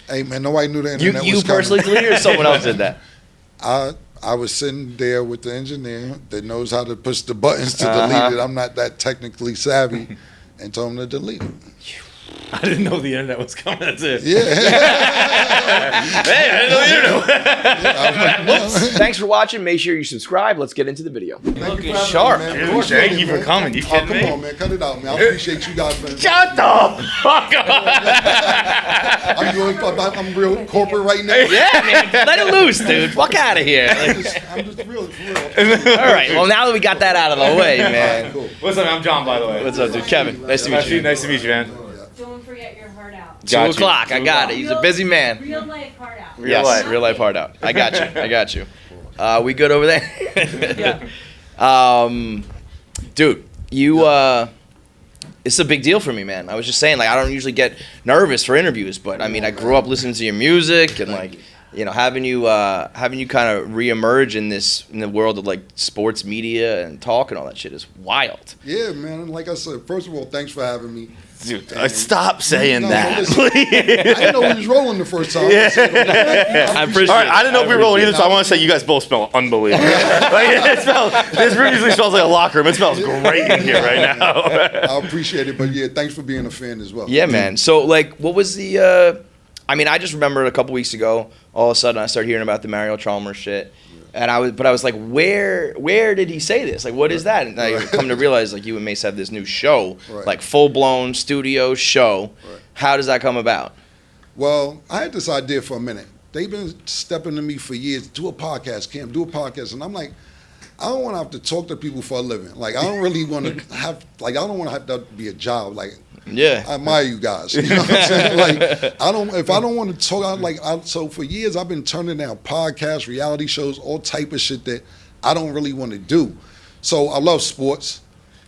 Hey, man, nobody knew the internet was You personally deleted it or someone else did that? I was sitting there with the engineer that knows how to push the buttons to delete it. I'm not that technically savvy, and told him to delete it. I didn't know the internet was coming. That's it. Yeah. Hey, I didn't know the internet. Whoops. Thanks for watching. Make sure you subscribe. Let's get into the video. Looking sharp. Dude, thank you for coming. You kidding me? Come on, man. Cut it out, man. I appreciate you guys. Man. Shut the fuck up. I'm real corporate right now. Yeah, man. Let it loose, dude. Fuck out of here. I'm just real, for real. All right. Well, now that we got that out of the way, man. Right, cool. What's up? I'm John, by the way. What's up, dude? Kevin. Nice to meet you. Nice to meet you, man. Don't forget your heart out. 2 o'clock. I got it. He's a busy man. Real life heart out. Real life heart out. I got you. We good over there? Yeah. Dude, it's a big deal for me, man. I was just saying, like, I don't usually get nervous for interviews, but I mean, I grew up listening to your music and like, you know, having you kind of reemerge in the world of like sports media and talk and all that shit is wild. Yeah, man. And like I said, first of all, thanks for having me. Dude, stop saying that. Listen, I didn't know we was rolling the first time. Yeah. I appreciate All right, I didn't know if we were rolling either, so I want to say you guys both smell unbelievable. This room usually smells like a locker room. It smells great in here right now. I appreciate it, but yeah, thanks for being a fan as well. Yeah, man. So, like, what was the? I mean, I just remembered a couple weeks ago. All of a sudden, I started hearing about the Mario Chalmers shit, and I was like, where did he say this? Like, what is that? And I come to realize, like, you and Mase have this new show, like full blown studio show. Right. How does that come about? Well, I had this idea for a minute. They've been stepping to me for years. Do a podcast, Cam. Do a podcast, and I'm like, I don't want to have to talk to people for a living. Like, I don't really want to have. Like, I don't want to have that be a job. Like. Yeah, I admire you guys. You know what I'm saying? Like, if I don't want to talk, so for years I've been turning down podcasts, reality shows, all type of shit that I don't really want to do. So I love sports,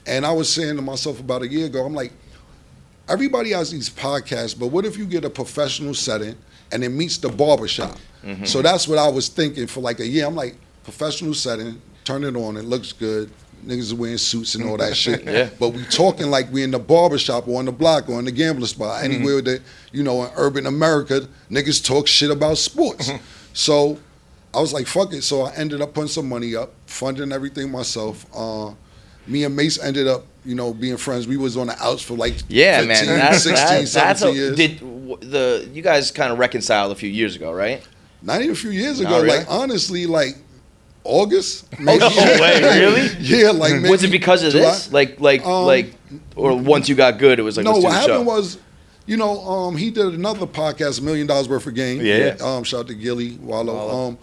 and I was saying to myself about a year ago, I'm like, everybody has these podcasts, but what if you get a professional setting and it meets the barbershop? Mm-hmm. So that's what I was thinking for like a year. I'm like, professional setting, turn it on, it looks good. Niggas are wearing suits and all that shit. Yeah. But we talking like we in the barbershop or on the block or in the gambling spot. Anywhere that, you know, in urban America, niggas talk shit about sports. So I was like, fuck it. So I ended up putting some money up, funding everything myself. Me and Mase ended up, you know, being friends. We was on the outs for like 15, 16, 17 years. You guys kind of reconciled a few years ago, right? Not even a few years ago. Really? Like, honestly, like, August? Maybe. Oh, no way, really? Yeah, like maybe. Was it because of July? this? Like, or once you got good, it was like, no, let's do what the happened show. was, you know, he did another podcast, $1 Million Worth of Game. Yeah. Shout out to Gilly Wallow.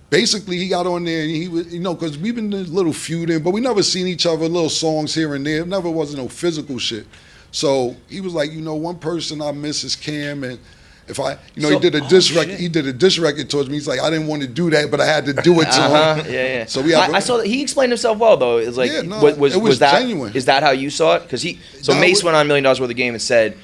Basically, he got on there and he was, you know, because we've been in a little feuding, but we never seen each other, little songs here and there. It never was no physical shit. So he was like, you know, one person I miss is Cam, and if I, you know, he did a diss record. He did a diss record towards me. He's like, I didn't want to do that, but I had to do it to him. Yeah. So I saw that he explained himself well, though. It's like, it was that genuine. Is that how you saw it? Because Mase went on $1 Million Worth of Game and said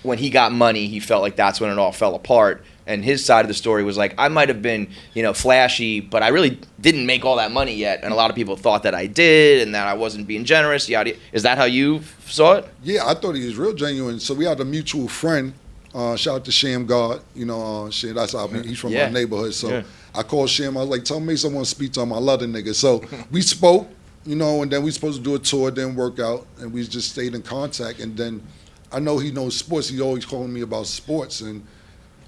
when he got money, he felt like that's when it all fell apart. And his side of the story was like, I might have been, you know, flashy, but I really didn't make all that money yet. And a lot of people thought that I did and that I wasn't being generous. Yada. Is that how you saw it? Yeah, I thought he was real genuine. So we had a mutual friend. Shout out to Sham God, you know, shit. That's how he's from my neighborhood. So I called Sham. I was like, tell me someone to speak to him. I love the nigga. So we spoke, you know, and then we supposed to do a tour, didn't work out, and we just stayed in contact. And then I know he knows sports. He always calling me about sports, and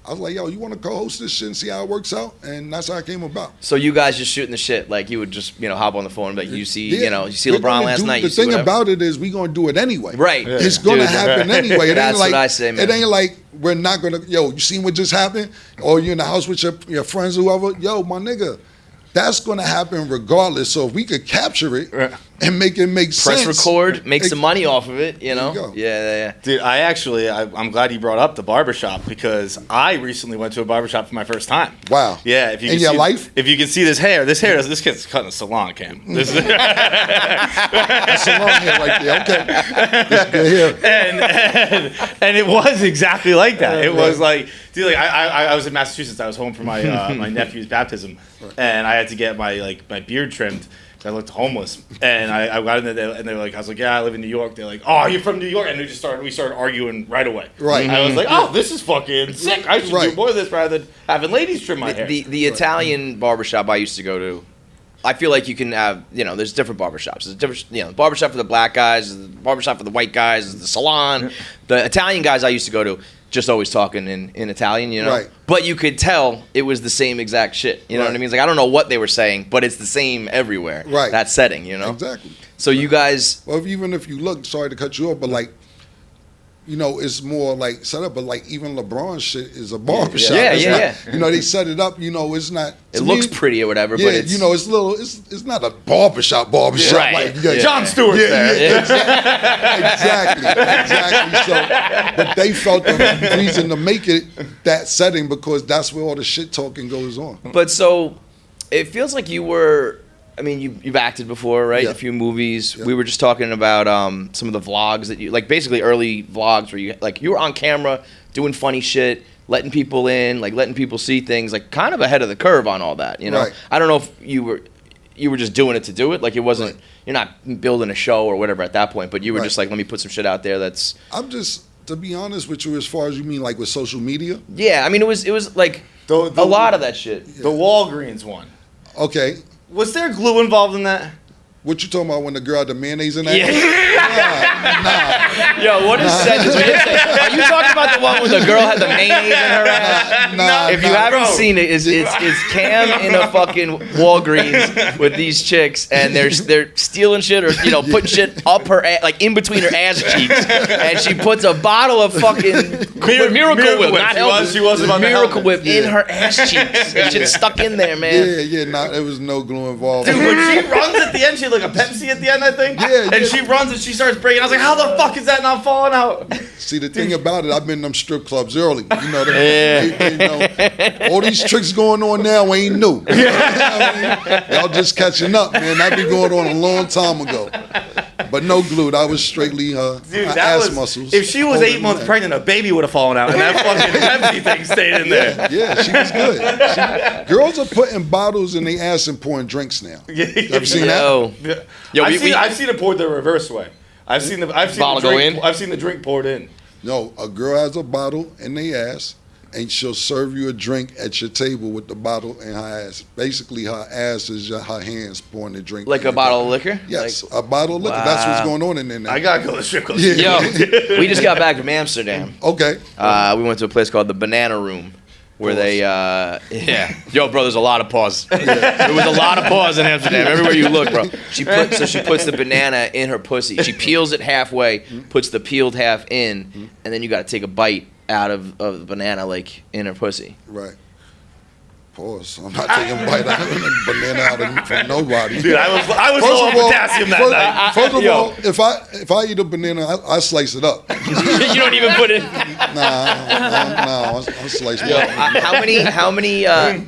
I was like, yo, you want to co-host this shit and see how it works out? And that's how it came about. So you guys just shooting the shit, like you would just, you know, hop on the phone and be like, you see LeBron last night. The thing about it is we gonna do it anyway. Right. Yeah. It's gonna happen anyway. It That's ain't like, what I say, man. It ain't like we're not gonna, yo, you seen what just happened? Or you're in the house with your friends or whoever. Yo, my nigga, that's gonna happen regardless. So if we could capture it and make it make sense. Press record, make some money off of it, you know? There you go. Yeah. Dude, I'm glad you brought up the barbershop because I recently went to a barbershop for my first time. Wow. Yeah. If you in your life? If you can see this kid's cutting a salon, Cam. This is That's a long hair right there. Okay. That's good hair. And it was exactly like that. It was like, dude, like I was in Massachusetts. I was home for my my nephew's baptism, and I had to get my beard trimmed. I looked homeless, and I got in there, and they were like, I was like, yeah, I live in New York. They're like, oh, you're from New York, and we started arguing right away. Right. I was like, oh, this is fucking sick. I should do more of this rather than having ladies trim my hair. The Italian barbershop I used to go to, I feel like you can have, there's different barbershops. There's different, barbershop for the black guys, the barbershop for the white guys, the salon. The Italian guys I used to go to, just always talking in Italian, Right. But you could tell it was the same exact shit. You know what I mean? It's like, I don't know what they were saying, but it's the same everywhere. Right. That setting, Exactly. So you guys... Well, even if you look, sorry to cut you off, but like, it's more like set up, but like even LeBron shit is a barbershop. Yeah. They set it up, it's not. It looks pretty or whatever, but it's... it's little, it's not a barbershop. Right. Like, you got Jon Stewart's there. Exactly. So, but they felt the reason to make it that setting because that's where all the shit talking goes on. But so, it feels like you were... I mean, you've acted before, right? Yeah. A few movies. Yeah. We were just talking about some of the vlogs that you, like basically early vlogs where you were on camera doing funny shit, letting people in, like letting people see things, like kind of ahead of the curve on all that, Right. I don't know if you were just doing it to do it, like it wasn't, Right. You're not building a show or whatever at that point, but you were Right. just like, let me put some shit out there that's... I'm just, to be honest with you, as far as you mean like with social media. Yeah, I mean, it was like The a lot of that shit. The Walgreens one. Okay. Was there glue involved in that? What you talking about when the girl had the mayonnaise in that? Yeah. Yo, what is sentence? Are you talking about the one where the girl had the mayonnaise in her ass? Nah. If you haven't seen it, it's Cam in a fucking Walgreens with these chicks, and they're stealing shit or putting shit up her ass, like in between her ass cheeks, and she puts a bottle of fucking Miracle Whip, not helping. She was about Miracle Whip in her ass cheeks. And shit stuck in there, man. There was no glue involved. Dude, when she runs at the end, she had like a Pepsi at the end, I think. And she runs and she starts breaking. I was like, how the fuck is that not falling out? See, the thing about it, I've been in them strip clubs early. Yeah. All these tricks going on now ain't new. You know what I mean? Y'all just catching up, man. That been going on a long time ago. But no glue. That was straightly her ass muscles. If she was 8 months pregnant, a baby would have fallen out, and that fucking Pepsi thing stayed in there. Yeah, she was good. Girls are putting bottles in their ass and pouring drinks now. Ever seen that? Yo, I've seen it poured the reverse way. I've seen the drink poured in. No, a girl has a bottle in their ass, and she'll serve you a drink at your table with the bottle in her ass. Basically, her ass is her hands pouring the drink. Like a bottle of liquor? Yes, a bottle of liquor. Wow. That's what's going on in there now. I gotta go to the strip club. Yo, we just got back from Amsterdam. Okay. We went to a place called the Banana Room. Where they, yo, bro, there's a lot of pause. There was a lot of pause in Amsterdam. Everywhere you look, bro. She puts the banana in her pussy. She peels it halfway, puts the peeled half in, and then you got to take a bite out of the banana, like in her pussy. Right. Pause. I'm not taking a bite out of a banana out of from nobody. Dude, I was low on potassium that night. First of all, if I eat a banana, I slice it up. You don't even put it. Nah, I'll slice it up.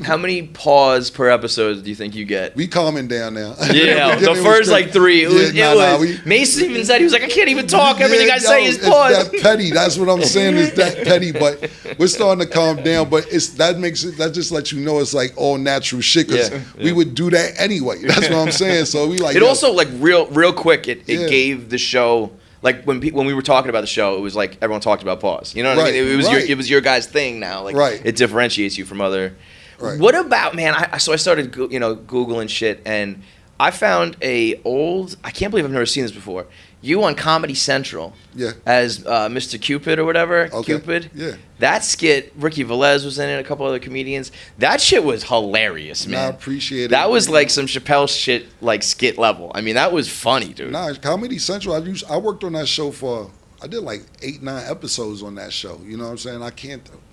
How many pause per episode do you think you get? We calming down now. Yeah, the first like 3. It was. Mace even said he was like, I can't even talk. Everything I say is pause. That petty. That's what I'm saying. Is that petty? But we're starting to calm down. But that just lets you know it's like all natural shit. Because we would do that anyway. That's what I'm saying. So we like. It also like real quick. It gave the show. Like when we were talking about the show, it was like everyone talked about pause. You know what I mean? It was your guys' thing now. Like it differentiates you from other. Right. What about, man? I started Googling shit, and I found I can't believe I've never seen this before. You on Comedy Central as Mr. Cupid or whatever. Okay. Cupid. Yeah. That skit, Ricky Velez was in it, a couple other comedians. That shit was hilarious, man. I appreciate it. That was like some Chappelle shit, like skit level. I mean, that was funny, dude. Nah, Comedy Central, I worked on that show I did like 8-9 episodes on that show. You know what I'm saying? I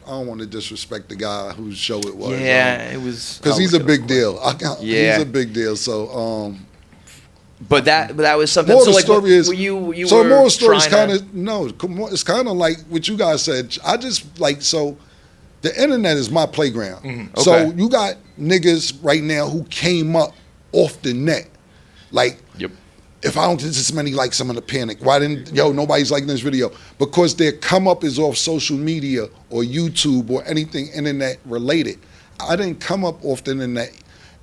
don't want to disrespect the guy whose show it was. Yeah, it was. Because he's a big deal. He's a big deal. So, But that was something. More so the like, story is, you so were moral story is trying it's kind of like what you guys said. I just like, so the internet is my playground. Mm-hmm. Okay. So you got niggas right now who came up off the net. Like, if I don't get this many likes, I'm gonna panic. Why didn't nobody's liking this video? Because their come up is off social media or YouTube or anything internet related. I didn't come up off the internet,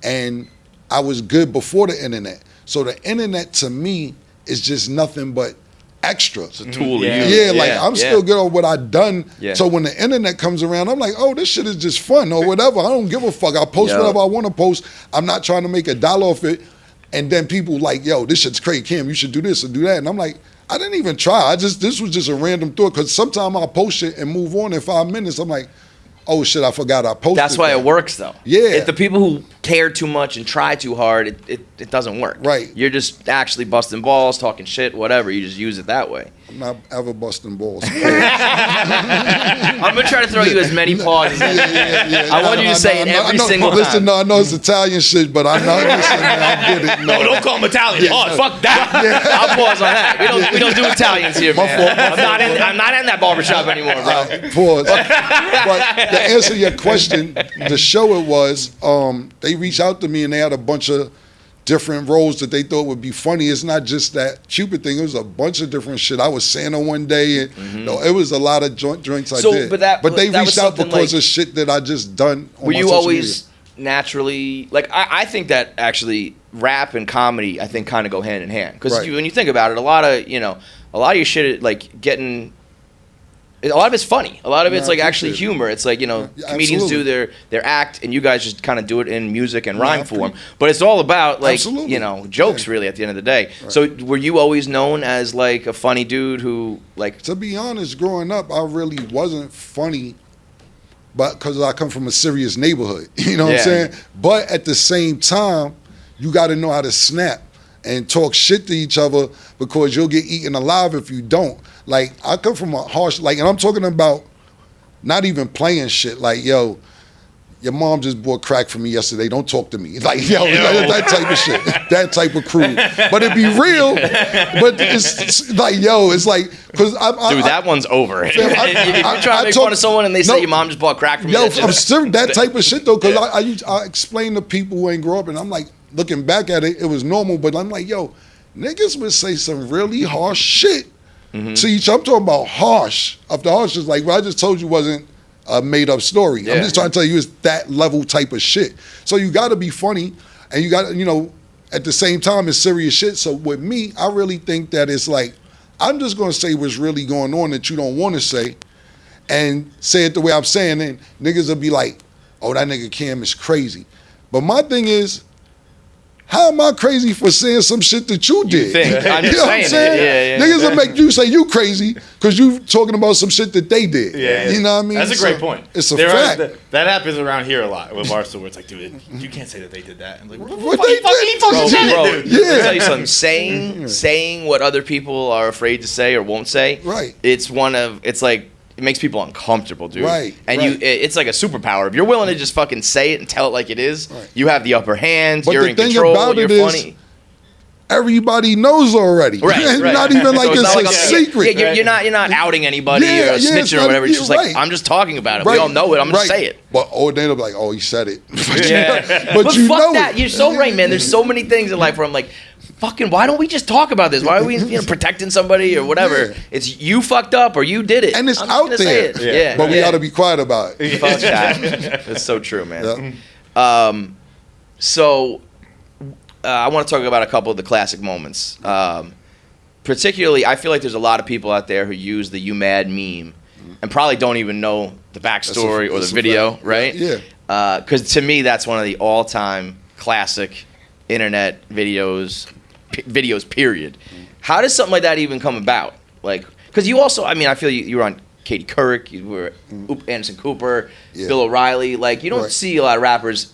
and I was good before the internet. So the internet to me is just nothing but extra. It's a tool to Yeah, use. like I'm still good on what I've done. Yeah. So when the internet comes around, I'm like, oh, this shit is just fun or whatever. I don't give a fuck. I post whatever I want to post. I'm not trying to make a dollar off it. And then people like, yo, this shit's crazy, Cam. You should do this or do that. And I'm like, I didn't even try. This was just a random thought. Because sometimes I'll post it and move on in 5 minutes. I'm like, oh shit, I forgot I posted. That's why that. it works, though. Yeah. If the people who care too much and try too hard, it doesn't work. Right. You're just actually busting balls, talking shit, whatever. You just use it that way. I'm not ever busting balls. I'm gonna try to throw you as many pauses. Yeah. I want you to say it every single time. Listen, no, I know it's Italian shit, but I know. Listen, man, I get it. No, don't call him Italian. Fuck that. I'll pause on that. We don't do Italians here, man. I'm not in that barbershop anymore, bro. Pause. But to answer your question, the show it was, they reached out to me and they had a bunch of different roles that they thought would be funny. It's not just that Cupid thing. It was a bunch of different shit. I was Santa one day, and it was a lot of joints I did. But they reached out because of shit that I just done. On Were my you social always naturally like? I think that actually rap and comedy I think kind of go hand in hand because when you think about it, a lot of your shit like getting. A lot of it's funny. A lot of it's like actually humor. It's like, comedians do their act and you guys just kind of do it in music and rhyme form. But it's all about like, jokes really at the end of the day. Right. So were you always known as like a funny dude who like... To be honest, growing up, I really wasn't funny, but because I come from a serious neighborhood. You know what I'm saying? But at the same time, you got to know how to snap and talk shit to each other because you'll get eaten alive if you don't. Like, I come from a harsh, like, and I'm talking about not even playing shit. Like, yo, your mom just bought crack for me yesterday. Don't talk to me. Like, yo, that type of shit. That type of crew. But it be real. But it's like, yo, it's like, because Dude, that one's over. If you try to make fun of someone and they say your mom just bought crack for me. Yo, I'm serious, that type of shit, though, because I explain to people who ain't grow up, and I'm like, looking back at it, it was normal, but I'm like, yo, niggas would say some really harsh shit. To each, I'm talking about harsh. Of the harsh is like what I just told you wasn't a made up story. I'm just trying to tell you it's that level type of shit. So you got to be funny, and you got to, at the same time it's serious shit. So with me, I really think that it's like I'm just gonna say what's really going on that you don't want to say, and say it the way I'm saying it. Niggas will be like, "Oh, that nigga Cam is crazy," but my thing is, how am I crazy for saying some shit that you did? I'm just you know what I'm saying? Yeah. Niggas will make you say you crazy because you talking about some shit that they did. Yeah. You know what I mean? That's a great point. It's a fact. That happens around here a lot with Barstool where it's like, dude, you can't say that they did that. I'm like, what they did? Bro, Yeah. let me tell you something. Saying what other people are afraid to say or won't say. Right. It's like. It makes people uncomfortable, dude. Right. And it's like a superpower. If you're willing to just fucking say it and tell it like it is, you have the upper hand. But you're the in thing control. about You're it funny. is, everybody knows already. Right. Not even like So it's not a I'm- secret. Yeah, you're not outing anybody or snitching or whatever. It's just like I'm just talking about it. We all know it. I'm gonna say it. But they'll be like, oh, he said it. But you fuck know that. it. You're so right, man. There's so many things in life where I'm like, fucking, why don't we just talk about this? Why are we protecting somebody or whatever? Yeah. It's you fucked up or you did it. And it's I'm just out gonna say there. it. Yeah. But we got to be quiet about it. Fuck that. That's so true, man. Yeah. So I want to talk about a couple of the classic moments. Particularly, I feel like there's a lot of people out there who use the "You Mad" meme and probably don't even know the backstory or the video, fact. right? Yeah. Because to me, that's one of the all-time classic internet videos. Period. How does something like that even come about? Like, because you also, I mean, I feel you were on Katie Couric, you were Anderson Cooper, Bill O'Reilly. Like, you don't see a lot of rappers,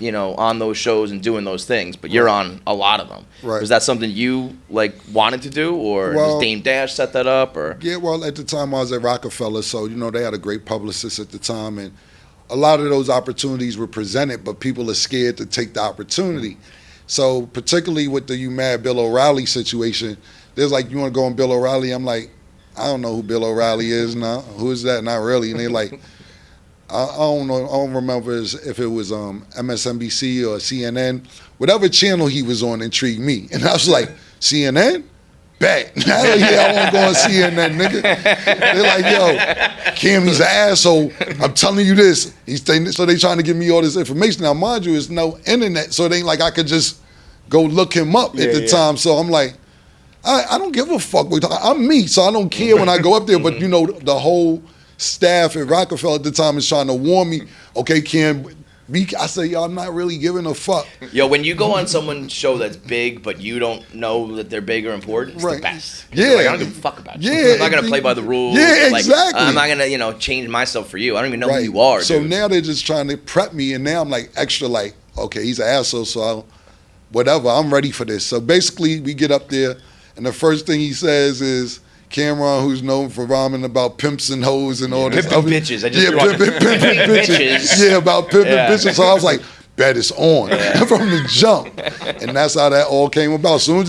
on those shows and doing those things, but you're on a lot of them. Right. Was that something you like wanted to do, or does Dame Dash set that up, or? Yeah, well, at the time I was at Rockefeller, so they had a great publicist at the time, and a lot of those opportunities were presented, but people are scared to take the opportunity. So particularly with the You Mad Bill O'Reilly situation, there's like, you want to go on Bill O'Reilly? I'm like, I don't know who Bill O'Reilly is now. Who is that? Not really. And they're like, I don't know. I don't remember if it was MSNBC or CNN. Whatever channel he was on intrigued me. And I was like, CNN? Bet. Hell yeah, I want to go on CNN, nigga. They're like, yo, Cam, he's an asshole. I'm telling you this. So they trying to give me all this information. Now, mind you, it's no internet, so it ain't like I could just go look him up at the time. So I'm like, I don't give a fuck. I'm me, so I don't care when I go up there. But you know, the whole staff at Rockefeller at the time is trying to warn me. Okay, Cam. I say, yo, I'm not really giving a fuck. Yo, when you go on someone's show that's big, but you don't know that they're big or important, it's the best. Yeah. Like, I don't give a fuck about you. Yeah. I'm not going to play by the rules. Yeah, like, exactly. I'm not going to, change myself for you. I don't even know who you are, So dude. now they're just trying to prep me, and now I'm like extra like, okay, he's an asshole, so whatever, I'm ready for this. So basically, we get up there, and the first thing he says is, Cameron, who's known for rhyming about pimps and hoes and all this. Pimping bitches. Pimping bitches. Yeah, about pimping bitches. So I was like, bet it's on from the jump. And that's how that all came about. Soon as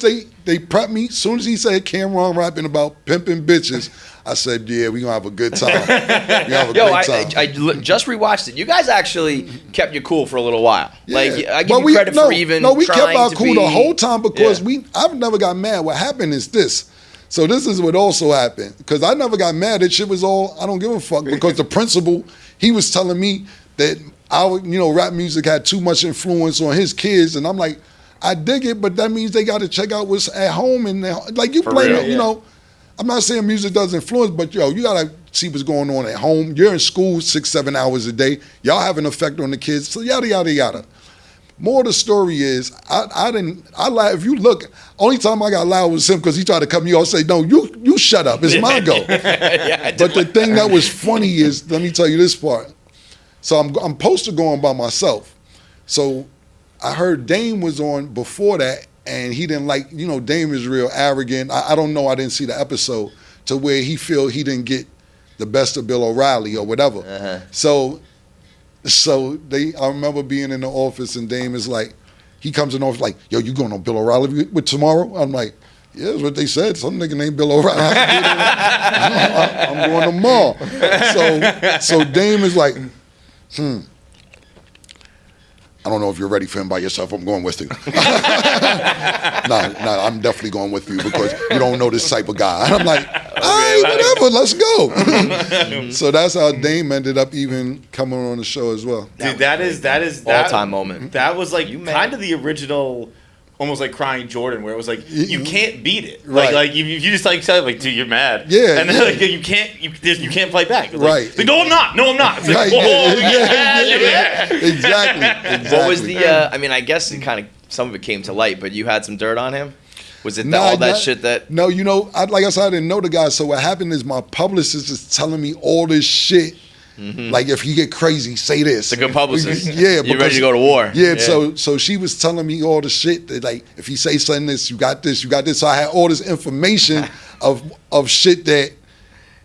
they prepped me, soon as he said Cameron rapping about pimping bitches, I said, yeah, we're going to have a good time. I just rewatched it. You guys actually kept you cool for a little while. Yeah. Like, I give you credit for even we kept trying our to cool be, the whole time because I've never got mad. What happened is this. So this is what also happened. Because I never got mad. That shit was all, I don't give a fuck. Because the principal, he was telling me that rap music had too much influence on his kids. And I'm like, I dig it, but that means they got to check out what's at home. And like, you blame it, I'm not saying music does influence, but you got to see what's going on at home. You're in school 6-7 hours a day. Y'all have an effect on the kids. So yada, yada, yada. More of the story is, I if you look, only time I got loud was him because he tried to cut me off, say, no, you shut up, it's my go. But the thing that was funny is, let me tell you this part. So I'm supposed to go on by myself. So I heard Dame was on before that, and he didn't like, Dame is real arrogant. I don't know, I didn't see the episode, to where he feel he didn't get the best of Bill O'Reilly or whatever. Uh-huh. So I remember being in the office, and Dame is like, he comes in the office like, yo, you going on Bill O'Reilly with tomorrow? I'm like, yeah, that's what they said. Some nigga named Bill O'Reilly. I'm going tomorrow. So Dame is like, I don't know if you're ready for him by yourself. I'm going with you. No, I'm definitely going with you because you don't know this type of guy. And I'm like, all right, whatever, let's go. So that's how Dame ended up even coming on the show as well. Dude, that is all-time moment. That was like kind of the original, almost like Crying Jordan, where it was like you can't beat it. Right. Like you just like said, like, dude, you're mad. Yeah. And then like you can't fight back. Like, Right. Like, no, I'm not. It's like, Right. yeah. Exactly. What was the, I guess it kind of, some of it came to light, but you had some dirt on him? Was it all that shit that? No, like I said, I didn't know the guy. So what happened is my publicist is telling me all this shit. Mm-hmm. Like, if you get crazy, say this. It's a good publicist. Yeah. You're ready to go to war. Yeah, so she was telling me all the shit that, like, if you say something this, you got this. So I had all this information of shit that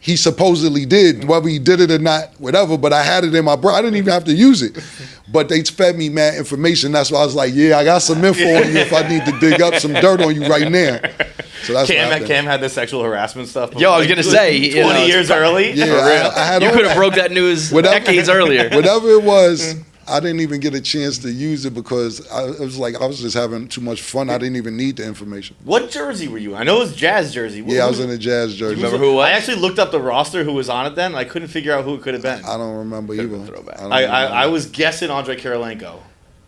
he supposedly did, whether he did it or not, whatever, but I had it in my brain. I didn't even have to use it. But they fed me mad information. That's why I was like, yeah, I got some info on you if I need to dig up some dirt on you right now. So that's Cam had the sexual harassment stuff. Yo, I was going to say. 20 years early? Yeah, I had you could have broke that news decades earlier. Whatever it was, I didn't even get a chance to use it because I was just having too much fun. I didn't even need the information. What jersey were you in? I know it was Jazz jersey. I was in a Jazz jersey. Remember who it was? I actually looked up the roster who was on it then. I couldn't figure out who it could have been. I don't remember either. I was guessing Andre Kirilenko,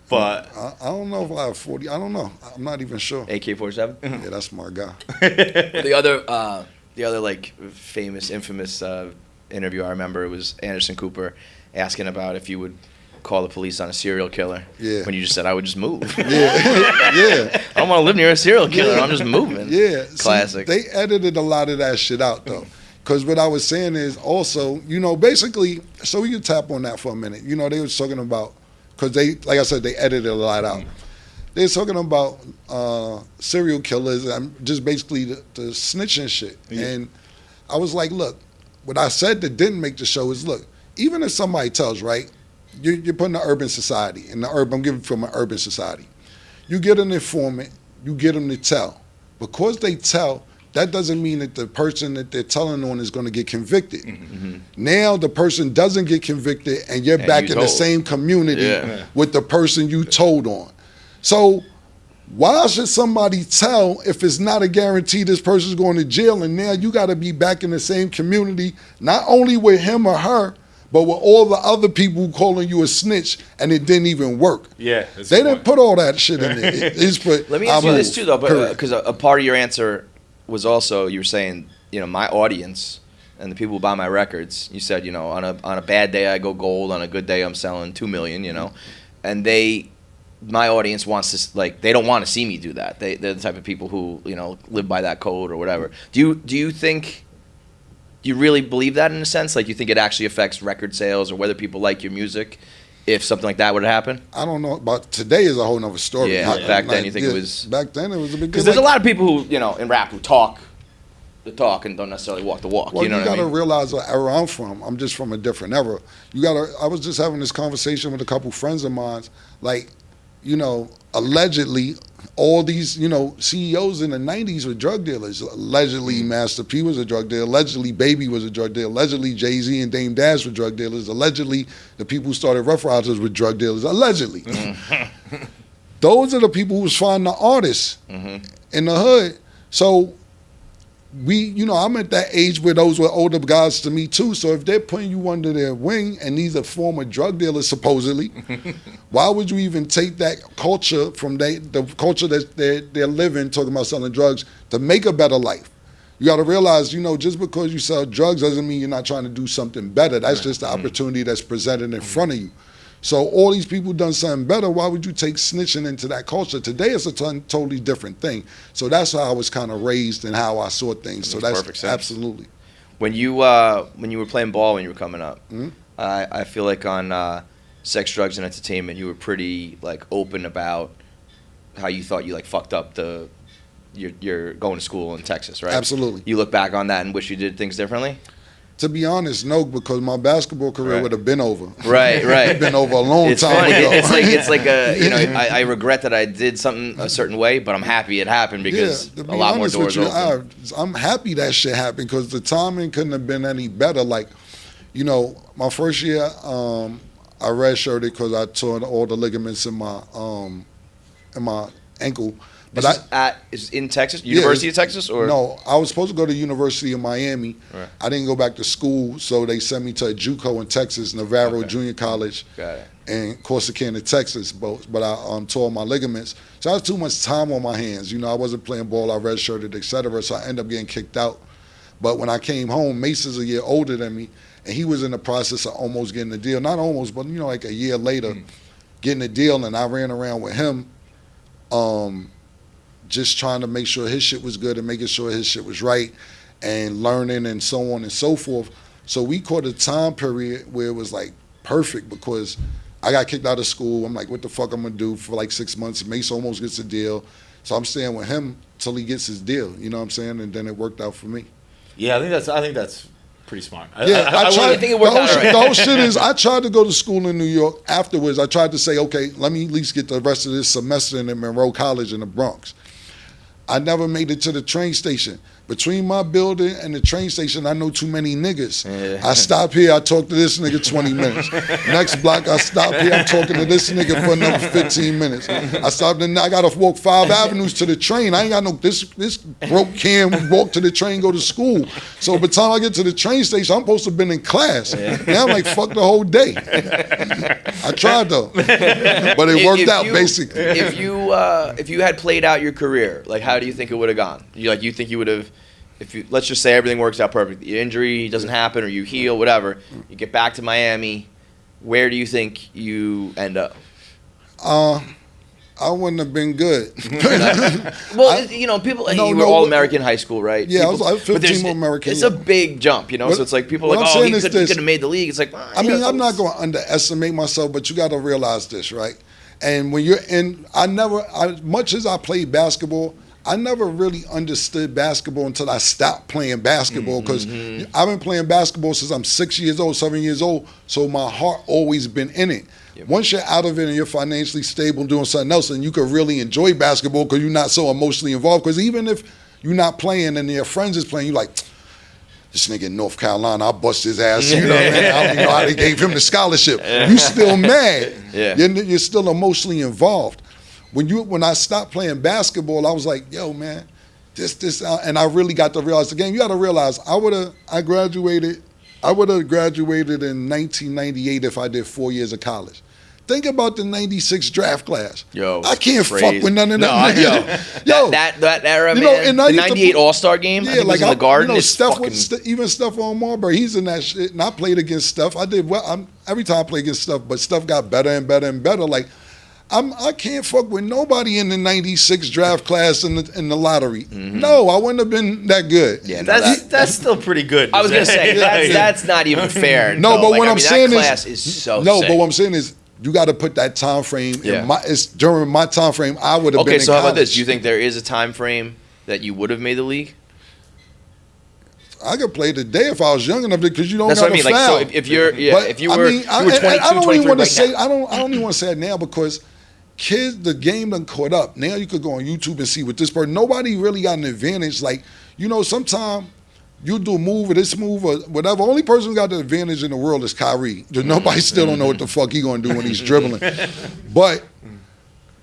but I don't know if I have 40. I don't know. I'm not even sure. AK-47? Yeah, that's my guy. The other like infamous interview I remember, it was Anderson Cooper asking about if you would call the police on a serial killer. Yeah. When you just said I would just move. Yeah. Yeah. I don't want to live near a serial killer. I'm just moving. Yeah. Classic. See, they edited a lot of that shit out though. Because what I was saying is also, basically, so we can tap on that for a minute. They were talking about, because they, like I said, they edited a lot out. They were talking about serial killers and just basically the snitching shit. Yeah. And I was like, look, what I said that didn't make the show is, look, even if somebody tells, right, you're putting an urban society, I'm giving from an urban society. You get an informant, you get them to tell. Because they tell, that doesn't mean that the person that they're telling on is going to get convicted. Mm-hmm. Now the person doesn't get convicted, and you're back in the same community with the person you told on. So why should somebody tell if it's not a guarantee this person's going to jail, and now you got to be back in the same community, not only with him or her, but with all the other people calling you a snitch and it didn't even work. Yeah, They didn't put all that shit in there. It's put, Let me ask you this too, though, Correct. because a part of your answer was also you were saying, my audience and the people who buy my records. You said, on a bad day I go gold, on a good day I'm selling 2 million. And my audience wants to they don't want to see me do that. They're the type of people who live by that code or whatever. Do you think? Do you really believe that in a sense? Like, you think it actually affects record sales or whether people like your music if something like that would happen? I don't know, but today is a whole nother story. Yeah, back then you think it was... Back then it was a big deal. Because there's a lot of people who, in rap who talk the talk and don't necessarily walk the walk. Well, you know what I gotta mean? realize what era I'm from. I'm just from a different era. I was just having this conversation with a couple friends of mine, allegedly all these, CEOs in the 90s were drug dealers. Allegedly, Master P was a drug dealer. Allegedly, Baby was a drug dealer. Allegedly, Jay-Z and Dame Dash were drug dealers. Allegedly, the people who started Rough Riders were drug dealers. Allegedly. Those are the people who was finding the artists in the hood. So I'm at that age where those were older guys to me too. So if they're putting you under their wing and these are former drug dealers supposedly, why would you even take that culture from the culture that they're living, talking about selling drugs, to make a better life? You got to realize, just because you sell drugs doesn't mean you're not trying to do something better. That's just the opportunity that's presented in front of you. So all these people done something better. Why would you take snitching into that culture? Today it's a totally different thing. So that's how I was kind of raised and how I saw things. So that's perfect sense. Absolutely. When you were playing ball when you were coming up, Mhm. I feel like on Sex, Drugs, and Entertainment, you were pretty open about how you thought you fucked up your going to school in Texas, right? Absolutely. You look back on that and wish you did things differently? To be honest, no, because my basketball career Right. would have been over. Right. It'd been over a long It's time funny. ago. It's like I regret that I did something a certain way, but I'm happy it happened because to be a lot more honest doors with you, open. I'm happy that shit happened because the timing couldn't have been any better. My first year, I redshirted because I tore all the ligaments in my ankle. But Is in Texas, University of Texas, or no? I was supposed to go to University of Miami. Right. I didn't go back to school, so they sent me to a JUCO in Texas, Navarro Junior College, Got it. in Corsicana, Texas. But I tore my ligaments, so I had too much time on my hands. I wasn't playing ball. I redshirted, etc. So I ended up getting kicked out. But when I came home, Mase is a year older than me, and he was in the process of almost getting a deal. Not almost, but like a year later, getting a deal, and I ran around with him. Just trying to make sure his shit was good and making sure his shit was right and learning and so on and so forth. So we caught a time period where it was perfect because I got kicked out of school. I'm like, what the fuck I'm going to do for 6 months? Mace almost gets a deal. So I'm staying with him till he gets his deal. You know what I'm saying? And then it worked out for me. Yeah, I think that's pretty smart. I tried. think it worked out right. The whole shit is, I tried to go to school in New York. Afterwards, I tried to say, okay, let me at least get the rest of this semester in Monroe College in the Bronx. I never made it to the train station. Between my building and the train station, I know too many niggas. Yeah. I stop here, I talk to this nigga 20 minutes. Next block, I stop here, I'm talking to this nigga for another 15 minutes. I stopped and I gotta walk 5 avenues to the train. I ain't got no, this broke can't walk to the train, go to school. So by the time I get to the train station, I'm supposed to have been in class. Now I'm like, fuck the whole day. I tried though, but it worked out basically. If you had played out your career, how do you think it would have gone? You think you would have, let's just say everything works out perfectly, your injury doesn't happen or you heal, whatever, you get back to Miami, where do you think you end up? I wouldn't have been good. Well, people, you were All-American high school, right? Yeah, people, I was 15 All-American. It's a big jump, so it's like people are like, oh, he could have made the league. It's like, I'm not going to underestimate myself, but you got to realize this, right? And when you're in, much as I played basketball, I never really understood basketball until I stopped playing basketball because I've been playing basketball since I'm 6 years old, 7 years old, so my heart always been in it. Yep. Once you're out of it and you're financially stable doing something else, and you can really enjoy basketball because you're not so emotionally involved. Because even if you're not playing and your friends is playing, you're like, this nigga in North Carolina, I bust his ass. You know what I mean? I don't even know how they gave him the scholarship. You still mad. Yeah. You're still emotionally involved. When I stopped playing basketball, I was like, yo, man, this, and I really got to realize the game. You got to realize, I graduated I would have graduated in 1998 if I did 4 years of college. Think about the 96 draft class. Yo, I can't crazy. fuck with none of No, that. yo, that era, you know, man. and I The used to 98 put- All-Star game, I think it was in the Garden. You know, is Steph fucking... even Steph on Marbury, he's in that shit. And I played against Steph. I did well. Every time I played against Steph, but Steph got better and better and better. Like, I can't fuck with nobody in the 96 draft class in the lottery. Mm-hmm. No, I wouldn't have been that good. Yeah, no, That's still pretty good. I was going to say, Like, that's not even fair. No, though. but Like, what I I'm mean, saying that is class is so no. sick. But what I'm saying is you got to put that time frame. Yeah. It's during my time frame. I would have been. Okay, so in how about this? college. Do you think there is a time frame that you would have made the league? I could play today if I was young enough because you don't. That's got what I mean. to Like, foul. so if you're, yeah, But, if you I were, mean, you were 22, I don't 23 even want right to say. now. I don't even want to say it now because kids, the game done caught up. Now you could go on YouTube and see what this person. Nobody really got an advantage. Like, you know, sometimes you do a move or this move or whatever. Only person who got the advantage in the world is Kyrie. Nobody still don't know what the fuck he gonna do when he's dribbling. But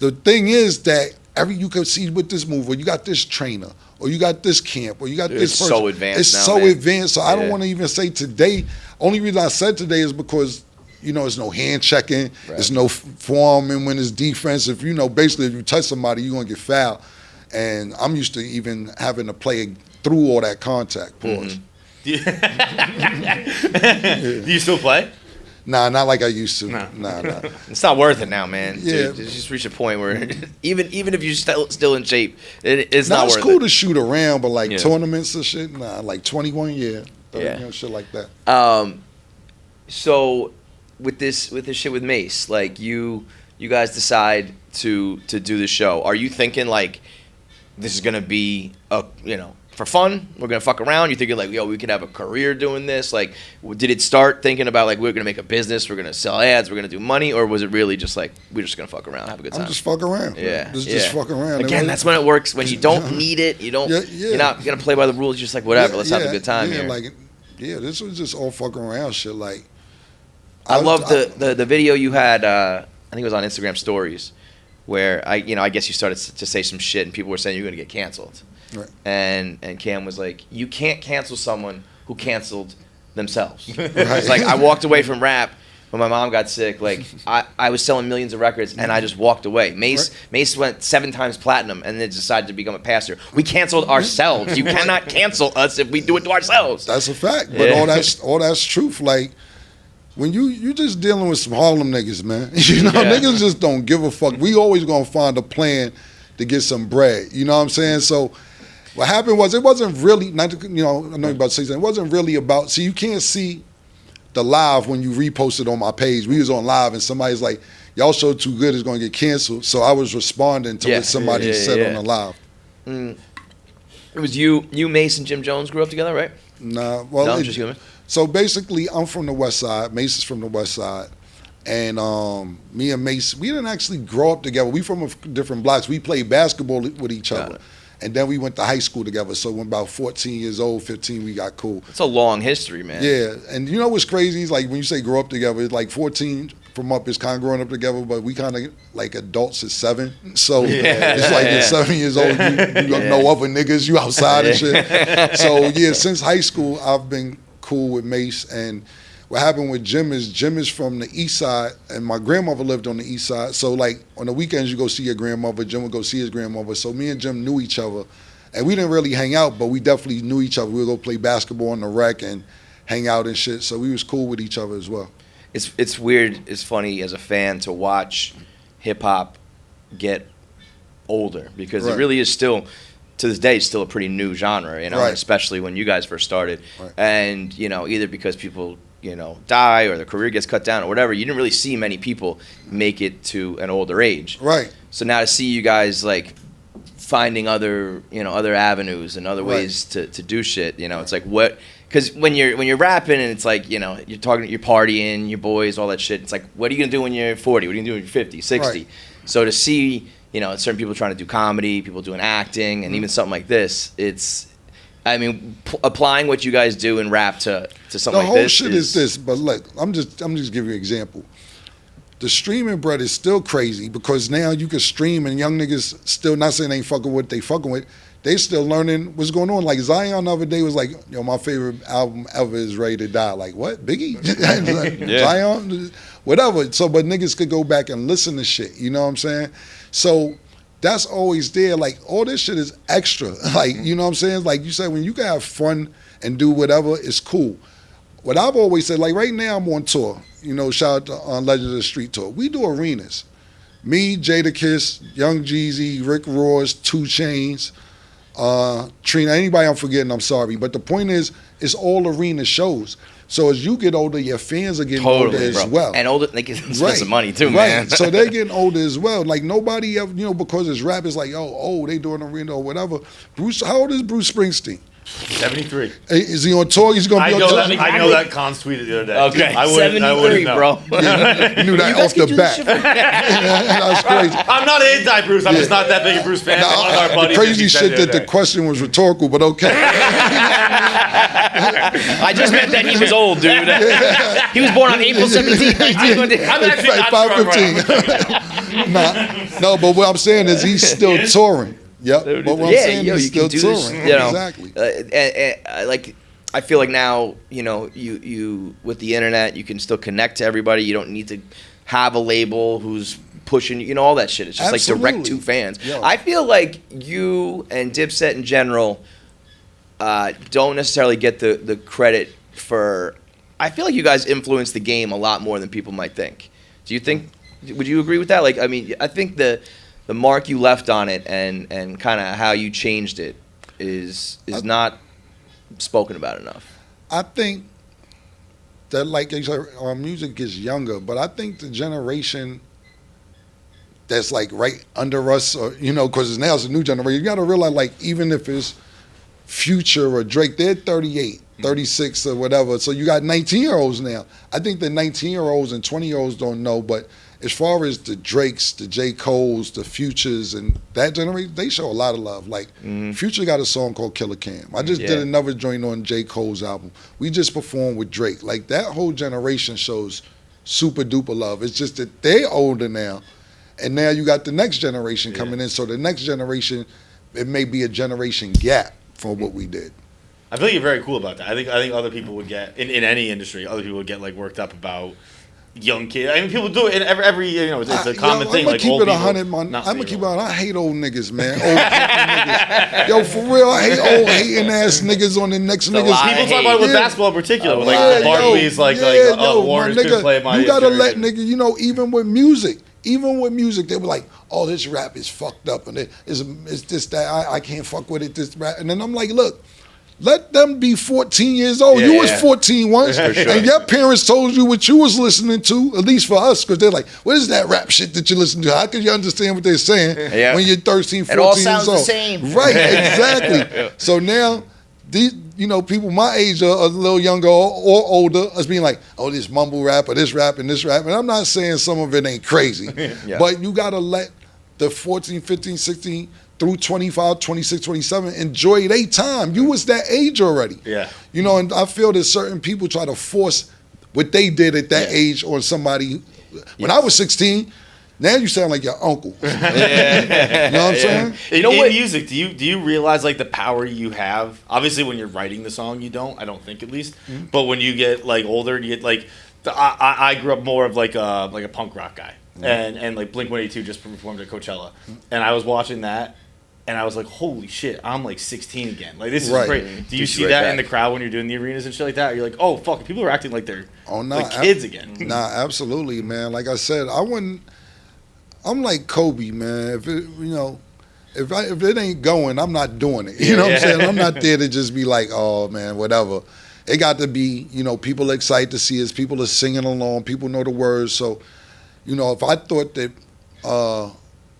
the thing is that you can see with this move, or you got this trainer, or you got this camp, or you got this It's person. so advanced It's now, so man. advanced. So I don't Yeah. want to even say today. Only reason I said today is because, you know, there's no hand checking, Right. there's no form, and when it's defensive, you know, basically if you touch somebody, you're gonna get fouled. And I'm used to even having to play through all that contact. Pause. Mm-hmm. Do you still play? Nah, not like I used to. No. Nah. It's not worth it now, man. Yeah. Dude, it's just reached a point where even if you're still in shape, it's Now not it's worth cool it. to shoot around, but like Yeah. tournaments and shit, nah, like 21 year, 30, Yeah. you know, shit like that. So with this shit with Mase, like you guys decide to do the show. Are you thinking like this is gonna be for fun? We're gonna fuck around. You thinking like, yo, we could have a career doing this? Like, did it start thinking about like we're gonna make a business, we're gonna sell ads, we're gonna do money, or was it really just like we're just gonna fuck around, have a good time? I'm just fucking around. Yeah, Just fucking around. Again, that's when it works. When you don't need it, you don't. Yeah. You're not gonna play by the rules. You're just like whatever. Let's have a good time yeah, here. This was just all fucking around shit. Like, I love the video you had. I think it was on Instagram Stories, where I guess you started to say some shit, and people were saying you're gonna get canceled. Right. And Cam was like, you can't cancel someone who canceled themselves. Right. It's like I walked away from rap when my mom got sick. Like I was selling millions of records, and I just walked away. Mace went 7 times platinum, and then decided to become a pastor. We canceled ourselves. You cannot cancel us if we do it to ourselves. That's a fact. But Yeah. all that's truth. Like, when you just dealing with some Harlem niggas, man. You know, Yeah. niggas just don't give a fuck. We always gonna find a plan to get some bread. You know what I'm saying? So what happened was it wasn't really, not to, I know you're about to say something. It wasn't really about, see, you can't see the live when you reposted on my page. We was on live and somebody's like, y'all show too good, it's going to get canceled. So I was responding to what somebody said on the live. It was you, Mase, and Jim Jones grew up together, right? Nah, well, No, just human. So basically, I'm from the West Side. Mase is from the West Side. And me and Mase, we didn't actually grow up together. We from different blocks. We played basketball with each Got other. it. And then we went to high school together. So when about 14 years old, 15, we got cool. It's a long history, man. Yeah, and you know what's crazy? It's like when you say grow up together, it's like 14 from up is kind of growing up together, but we kind of like adults at 7. So it's like at 7 years old, you know other niggas, you outside and shit. So yeah, since high school, I've been cool with Mase. And what happened with Jim is from the east side, and my grandmother lived on the east side. So like on the weekends, you go see your grandmother, Jim would go see his grandmother. So me and Jim knew each other. And we didn't really hang out, but we definitely knew each other. We would go play basketball on the rec and hang out and shit. So we was cool with each other as well. It's weird. It's funny as a fan to watch hip hop get older because it Right. really is still, to this day, it's still a pretty new genre. You know, Right. especially when you guys first started, Right. and either because people die or their career gets cut down or whatever, you didn't really see many people make it to an older age. Right. So now to see you guys like finding other avenues and other ways to do shit, it's like what. Because when you're rapping and it's like, you're partying, your boys, all that shit, it's like, what are you going to do when you're 40? What are you going to do when you're 50, 60? Right. So to see, certain people trying to do comedy, people doing acting, and even something like this, applying what you guys do in rap to something like this. The whole shit is this, but look, I'm just giving you an example. The streaming bread is still crazy because now you can stream and young niggas still, not saying they ain't fucking with, they they still learning what's going on. Like Zion the other day was like, yo, my favorite album ever is Ready to Die. Like, what? Biggie? Like, Zion? Whatever. So, but niggas could go back and listen to shit. You know what I'm saying? So that's always there. Like, all this shit is extra. Like, you know what I'm saying? Like you said, when you can have fun and do whatever, it's cool. What I've always said, like right now I'm on tour. You know, shout out to Legend of the Street Tour. We do arenas. Me, Jadakiss, Young Jeezy, Rick Ross, 2 Chainz, Trina, anybody I'm forgetting, I'm sorry. But the point is, it's all arena shows. So as you get older, your fans are getting older as well. And older, they can spend some money too, man. So they're getting older as well. Like nobody ever, you know, because it's rap, it's like, they doing arena or whatever. Bruce, how old is Bruce Springsteen? 73. Is he on tour? He's going to be on tour? I know that Cons tweeted the other day. Okay, I 73, bro. You knew that off the bat. That's crazy. I'm not anti-Bruce. I'm just not that big a Bruce fan. One of our The buddies crazy shit that the day. question was rhetorical, but okay. I just meant that he was old, dude. He was born on April 17th, 1920. I'm actually not sure. No, but what I'm saying is he's still touring. Yep. But what I'm saying is he's still touring. You know, exactly. Like, I feel like now, you know, you with the internet, you can still connect to everybody. You don't need to have a label who's pushing, you know, all that shit. It's just Absolutely. like direct to fans. Yeah. I feel like you and Dipset in general don't necessarily get the credit for. I feel like you guys influence the game a lot more than people might think. Do you think? Would you agree with that? Like, I mean, I think the mark you left on it and kind of how you changed it is not spoken about enough. I think that, like you said, our music gets younger, but I think the generation that's like right under us, or you know, because now it's a new generation. You got to realize, like, even if it's Future or Drake, they're 38, 36 or whatever. So you got 19-year-olds now. I think the 19-year-olds and 20-year-olds don't know, but as far as the Drakes, the J. Coles, the Futures, and that generation, they show a lot of love. Like, Future got a song called Killer Cam. I just did another joint on J. Cole's album. We just performed with Drake. Like, that whole generation shows super duper love. It's just that they're older now, and now you got the next generation coming in. So the next generation, it may be a generation gap from what we did. I feel like you're very cool about that. I think other people would get in any industry. Other people would get like worked up about young kids. I mean, people do it in every you know. It's a common thing. Like old people. I'm gonna keep it 100. I hate old niggas, man. Old niggas. Yo, for real, I hate old hating ass niggas on the next niggas. People talk about it with basketball in particular. With like the Barclays, Warriors couldn't play my. You gotta let niggas. You know, even with music, they were like, "Oh, this rap is fucked up," and it's this that I can't fuck with it. This rap, and then I'm like, look. Let them be 14 years old. You was 14 once, and your parents told you what you was listening to, at least for us, because they're like, what is that rap shit that you listen to? How can you understand what they're saying when you're 13, 14 it all sounds years old? The same. Right, exactly. So now, these, you know, people my age are a little younger or older us being like, oh, this mumble rap or this rap and this rap. And I'm not saying some of it ain't crazy, but you got to let the 14, 15, 16, through 25, 26, 27, enjoy their time. You was that age already. Yeah. You know, and I feel that certain people try to force what they did at that age on somebody. When I was 16, now you sound like your uncle. You know what I'm saying? In music, do you realize like the power you have? Obviously, when you're writing the song, you don't. I don't think at least. Mm-hmm. But when you get like older, you get like. I grew up more of like a punk rock guy, and like Blink-182 just performed at Coachella, and I was watching that. And I was like, holy shit, I'm like 16 again. Like, this is great. Do you see that in the crowd when you're doing the arenas and shit like that? You're like, oh, fuck, people are acting like they're like kids again. Nah, absolutely, man. Like I said, I'm like Kobe, man. If it ain't going, I'm not doing it. You know what I'm saying? I'm not there to just be like, oh, man, whatever. It got to be, you know, people are excited to see us. People are singing along. People know the words. So, you know, if I thought that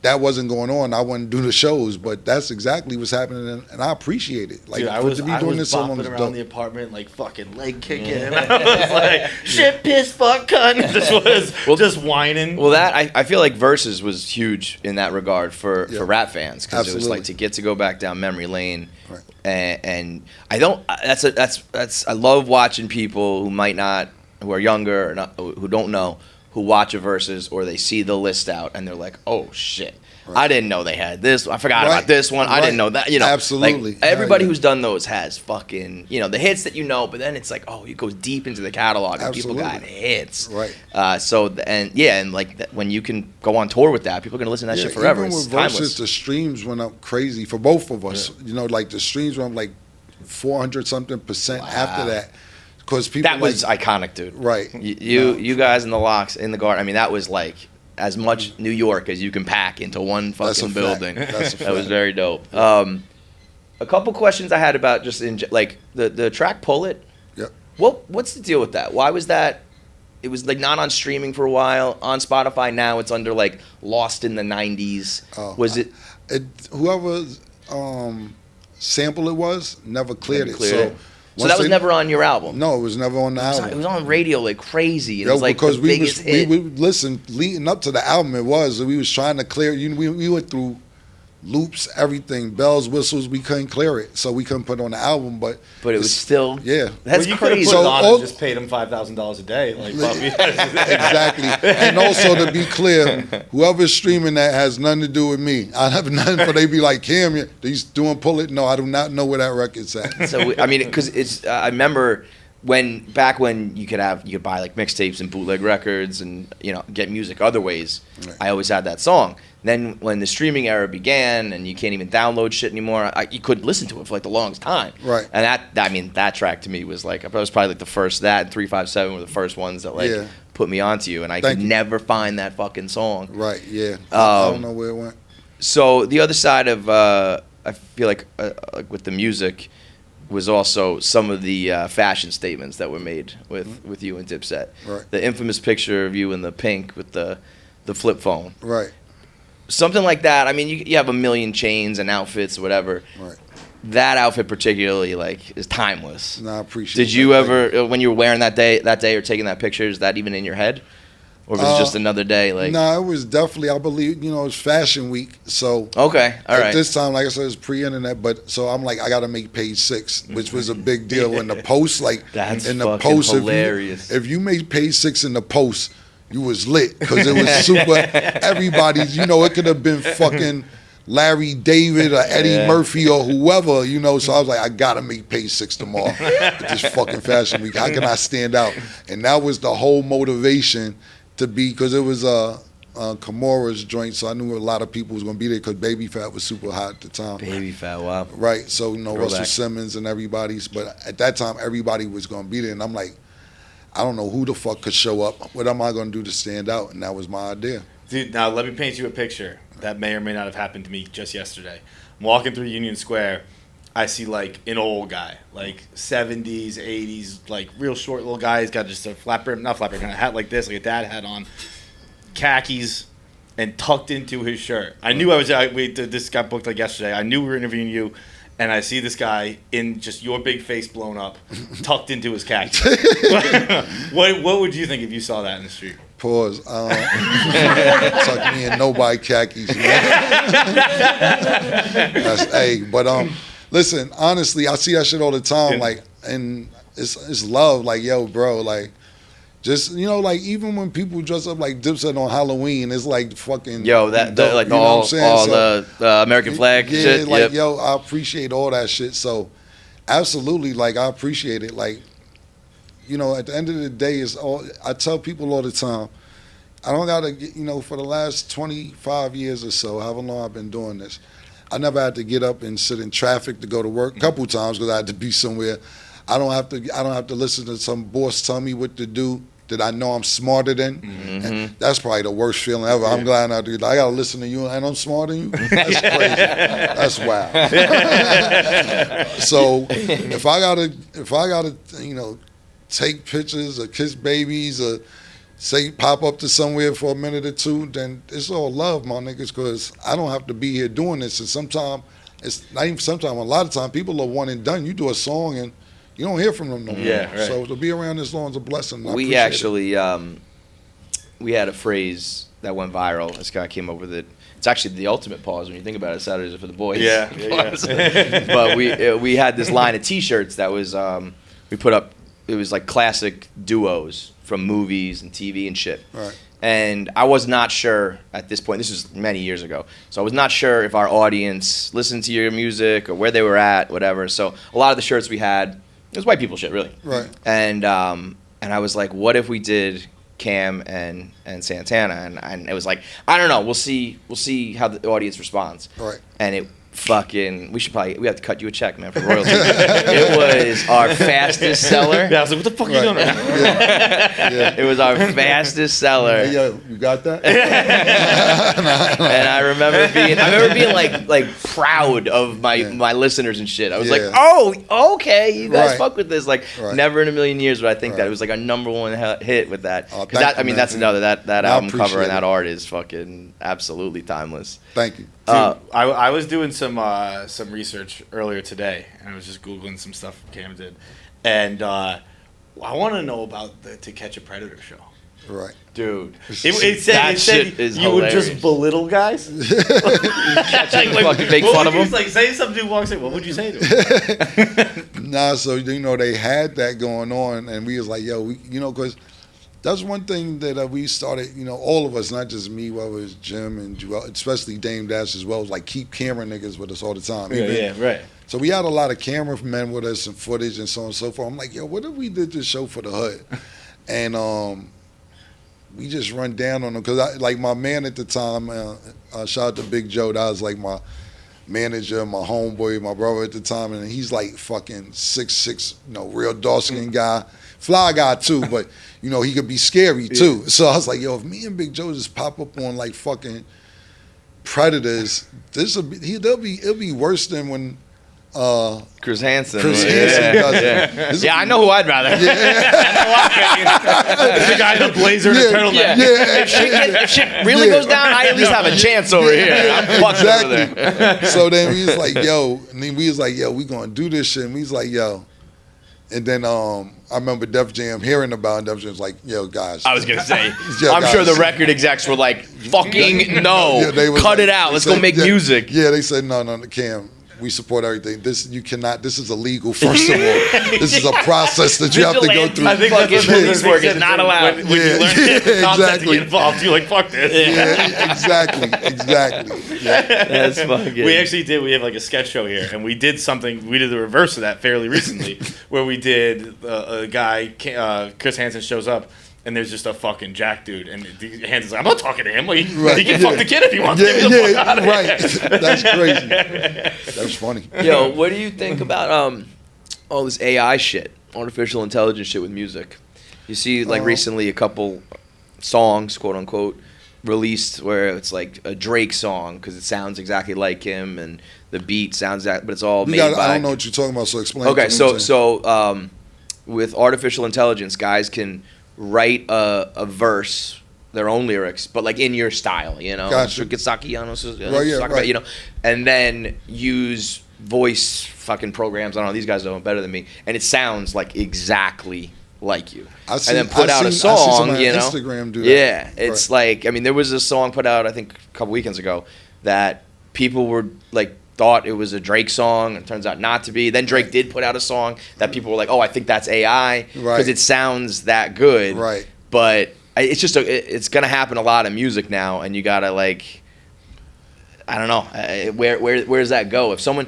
that wasn't going on, I wouldn't do the shows, but that's exactly what's happening, and I appreciate it. Like, dude, I was bopping around the apartment, like, fucking leg kicking. I was like, shit, piss, fuck, cunt. Just whining. Well, that, I feel like Versus was huge in that regard for rap fans, because it was like to go back down memory lane. Right. And I don't, I love watching people who are younger or not, who don't know, who watch a Versus or they see the list out and they're like, oh shit, I didn't know they had this. I forgot about this one. I didn't know that. You know, absolutely. Like, everybody who's done those has fucking, you know, the hits that you know, but then it's like, oh, it goes deep into the catalog and people got hits. Right. And like when you can go on tour with that, people are gonna listen to that shit forever. Even It's with timeless. Versus, the streams went up crazy for both of us. You know, like the streams went up like 400-something% after that. Because people that was iconic, dude. Right. You guys in the Locks in the Garden. I mean, that was like as much New York as you can pack into one fucking building. That was very dope. A couple questions I had about just like the track "Pull It." Yep. What's the deal with that? Why was that? It was like not on streaming for a while. On Spotify now, it's under like Lost in the '90s. Was it? Whoever sample it was never cleared it. So that was never on your album? No, it was never on the album. It was on radio like crazy. It was like because the biggest hit. we listened leading up to the album. It was we was trying to clear. We went through loops, everything, bells, whistles. We couldn't clear it, so we couldn't put it on the album. But it was still That's you crazy. Put it on and just paid him $5,000 a day, like exactly. And also to be clear, whoever's streaming that has nothing to do with me. I have nothing. But they be like, Cam, he's doing Pull It. No, I do not know where that record's at. So I mean, because it's I remember back when you could buy like mixtapes and bootleg records and get music other ways. Right. I always had that song. Then when the streaming era began and you can't even download shit anymore, you couldn't listen to it for like the longest time. Right. And that track to me was like, I was probably like the first, that and 357 were the first ones that put me onto you, and I could never find that fucking song. Right. Yeah. I don't know where it went. So the other side of I feel like with the music was also some of the fashion statements that were made with you and Dipset. Right. The infamous picture of you in the pink with the flip phone. Right. Something like that. I mean, you have a million chains and outfits or whatever. Right. That outfit particularly is timeless. No, I appreciate. Did you ever, when you were wearing that day or taking that picture, is that even in your head, or was it just another day? No, it was definitely. I believe it was Fashion Week, so okay, all right. At this time, like I said, it's pre-internet, but so I'm like, I got to make page 6, which was a big deal in the post. Like that's in the fucking post, hilarious. If you made page 6 in the post, you was lit because it was super. Everybody's, it could have been fucking Larry David or Eddie Murphy or whoever, So I was like, I gotta make page 6 tomorrow with this fucking Fashion Week. How can I stand out? And that was the whole motivation to be, because it was Kimura's joint, so I knew a lot of people was gonna be there because Baby Fat was super hot at the time. Baby Fat, wow. Right, so Russell Simmons and everybody's, but at that time everybody was gonna be there, and I'm like, I don't know who the fuck could show up. What am I going to do to stand out? And that was my idea. Dude, now let me paint you a picture that may or may not have happened to me just yesterday. I'm walking through Union Square. I see, like, an old guy, like 70s, 80s, like real short little guy. He's got just a kind of hat like this, like a dad hat on, khakis, and tucked into his shirt. I knew this got booked like yesterday. I knew we were interviewing you. And I see this guy in just your big face blown up, tucked into his khakis. What would you think if you saw that in the street? Pause. Tuck me in nobody khakis. But listen, honestly, I see that shit all the time. Like, and it's love. Like, yo, bro, like. Just, like, even when people dress up like Dipset on Halloween, it's like fucking... Yo, like all the American flag shit. Yeah, like, yo, I appreciate all that shit. So, absolutely, like, I appreciate it. Like, at the end of the day, I tell people all the time, I don't got to, for the last 25 years or so, however long I've been doing this, I never had to get up and sit in traffic to go to work. A couple times because I had to be somewhere. I don't have to listen to some boss tell me what to do that I know I'm smarter than. Mm-hmm. And that's probably the worst feeling ever. I'm glad I gotta listen to you and I'm smarter than you. That's crazy. That's wild. So if I gotta take pictures or kiss babies or pop up to somewhere for a minute or two, then it's all love, my niggas, because I don't have to be here doing this. And sometimes it's not even sometimes. A lot of times people are one and done. You do a song and you don't hear from them no more. Yeah, right. So to be around this long is a blessing. We actually, we had a phrase that went viral. This guy came up with it. It's actually the ultimate pause when you think about it. Saturdays are for the boys. Yeah. But we had this line of T-shirts that was we put up it was like classic duos from movies and TV and shit. Right. And I was not sure at this point, this was many years ago, so I was not sure if our audience listened to your music or where they were at, whatever. So a lot of the shirts we had, it was white people shit, really. Right. And I was like, what if we did Cam and Santana? And it was like, I don't know, we'll see how the audience responds. Right. And it fucking, we have to cut you a check, man, for royalties. It was our fastest seller. Yeah, I was like, what the fuck are you doing right now? Yeah. It was our fastest seller. Hey, yo, you got that? And I remember being like proud of my listeners and shit. I was like, Yeah. oh, okay, you guys Right. fuck with this. Like, Right. never in a million years would I think that Right. it was like our number one hit with that. Oh, Because thank you, I mean, man. that's another that I album cover appreciate and that it. art is fucking absolutely timeless. Thank you. Dude, I was doing some research earlier today, and I was just Googling some stuff Cam did. And I want to know about the To Catch a Predator show. Right. Dude, It that said shit is you would just hilarious. belittle guys? Fucking make what fun would of you, them. like, say some dude walks in, what would you say to him? Nah, so you know they had that going on, and we was like, yo, because that's one thing that we started. All of us, not just me, whether it's Jim and Joel, especially Dame Dash as well, was like keep camera niggas with us all the time. Right. So we had a lot of cameramen with us and footage and so on and so forth. I'm like, yo, what if we did this show for the hood? And we just run down on them because my man at the time, shout out to Big Joe, that was like my manager, my homeboy, my brother at the time, and he's like fucking 6'6", real dark-skinned guy, fly guy too, but he could be scary too. So I was like, yo, if me and Big Joe just pop up on like fucking Predators, it'll be worse than when Chris Hansen. Chris Hansen does it. Yeah, I know who I'd rather. The guy in a blazer and a turtleneck. Yeah. If shit really goes down, I at least have a chance over here. I'm fucked over there. So then we was like, yo, we gonna do this shit. And we was like, yo. And then I remember Def Jam hearing about it. Def Jam was like, yo, guys. I was going to say, Yo, I'm guys. sure the record execs were like, fucking no. Yeah, they was cut like- it out. they Let's said- go make yeah, music. Yeah, they said, no, Cam, we support everything. This is illegal, first of all. This is a process that you have to go through. I think that's what Police work is said, not allowed. When you learn the concept exactly. to get involved, you're like, fuck this. Yeah, exactly. That's fucking. We actually did. We have like a sketch show here, and we did something. We did the reverse of that fairly recently, where we did a guy, Chris Hansen shows up, and there's just a fucking jack dude, and Hansen's like, I'm not talking to him. Like, he can fuck the kid if he wants. Get the fuck out of here. Right. That's crazy. That's funny. Yo, what do you think about all this AI shit, artificial intelligence shit with music? You see, like recently, a couple songs, quote unquote, released where it's like a Drake song because it sounds exactly like him and the beat sounds but it's all made by. I don't know what you're talking about, so explain. Okay, to me. so with artificial intelligence, guys can write a verse, their own lyrics, but like in your style, Gotcha. Right. And then use voice fucking programs. I don't know, these guys know it better than me, and it sounds like exactly like you. And then put out a song, Instagram do that. Yeah, it's like, I mean, there was a song put out, I think, a couple weekends ago that people were like, thought it was a Drake song, and it turns out not to be. Then Drake did put out a song that people were like, oh, I think that's AI because it sounds that good. Right. But it's just it's gonna happen a lot in music now, and you gotta like, I don't know, where does that go? If someone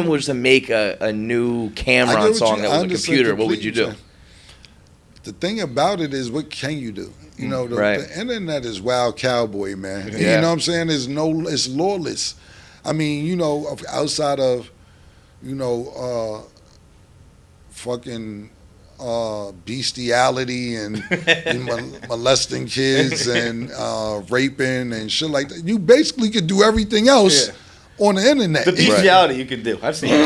was to make a new Cameron song that was a computer, what would you do? The thing about it is, what can you do? The internet is wild cowboy, man. Yeah. You know what I'm saying? It's lawless. I mean, outside of, fucking bestiality and molesting kids and raping and shit like that, you basically could do everything else on the internet. The bestiality you can do. I've seen it.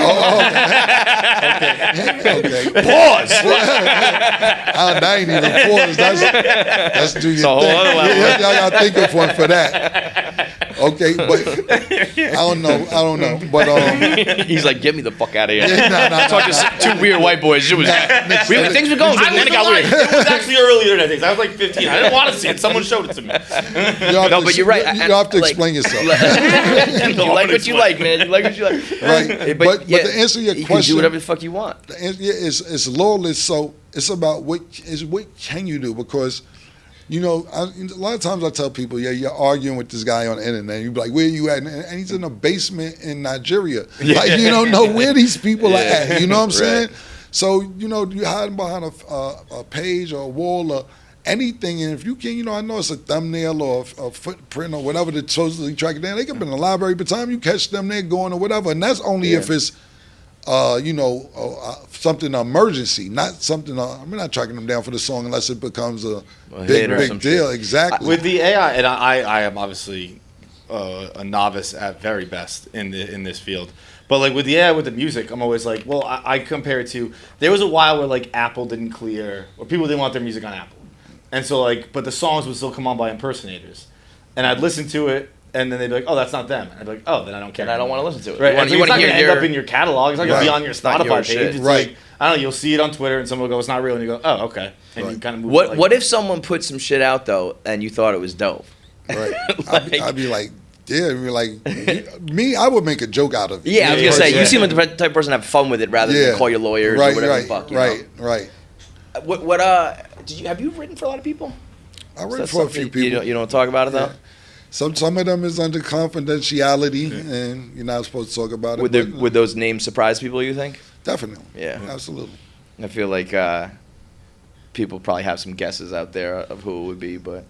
Okay. Pause. I ain't even pause. That's do your a whole thing. other level. Y'all gotta think of one for that. Okay, but I don't know. But He's like, get me the fuck out of here. nah. Talk to two weird white boys. It was things were going. I Then it got was weird. It was actually earlier that day. I was like 15. I didn't want to see it. Someone showed it to me. No, but you're right. You have to Like- explain yourself. You like what you like, man. You like what you like. Right. But to answer your you question, can do whatever the fuck you want. It's lawless. So it's about what can you do, because a lot of times I tell people, you're arguing with this guy on the internet, and you be like, where you at? And he's in a basement in Nigeria. Like, you don't know where these people are at. You know what I'm saying? So, you're hiding behind a page or a wall or anything, and if you can, I know it's a thumbnail or a footprint or whatever that's supposedly tracking down. They could be in the library by the time you catch them there going or whatever, and that's only if it's something emergency, not something. We're not tracking them down for the song unless it becomes a big deal. Shit. Exactly. With the AI, and I am obviously a novice at very best in this field. But like with the AI with the music, I'm always like, well, I compare it to, there was a while where like Apple didn't clear, or people didn't want their music on Apple, and so like, but the songs would still come on by impersonators, and I'd listen to it. And then they'd be like, oh, that's not them. And I'd be like, oh, then I don't care. And I don't want to listen to it. Right. You want to hear hear end up in your catalog. It's not going to be on your not your Spotify shit. page. It's Right. like, I don't know, you'll see it on Twitter and someone will go, it's not real. And you go, oh, okay. And you kind of move What if someone put some shit out, though, and you thought it was dope? Right. I'd be like, yeah, me, I would make a joke out of it. Yeah, I was going to say, yeah. you seem like the type of person to have fun with it rather than call your lawyers or whatever the fuck. Right. Have you written for a lot of people? I read for a few people. You don't talk about it, though? Yeah. Some of them is under confidentiality, and you're not supposed to talk about it. Would those names surprise people, you think? Definitely. Yeah. Absolutely. I feel like people probably have some guesses out there of who it would be, but...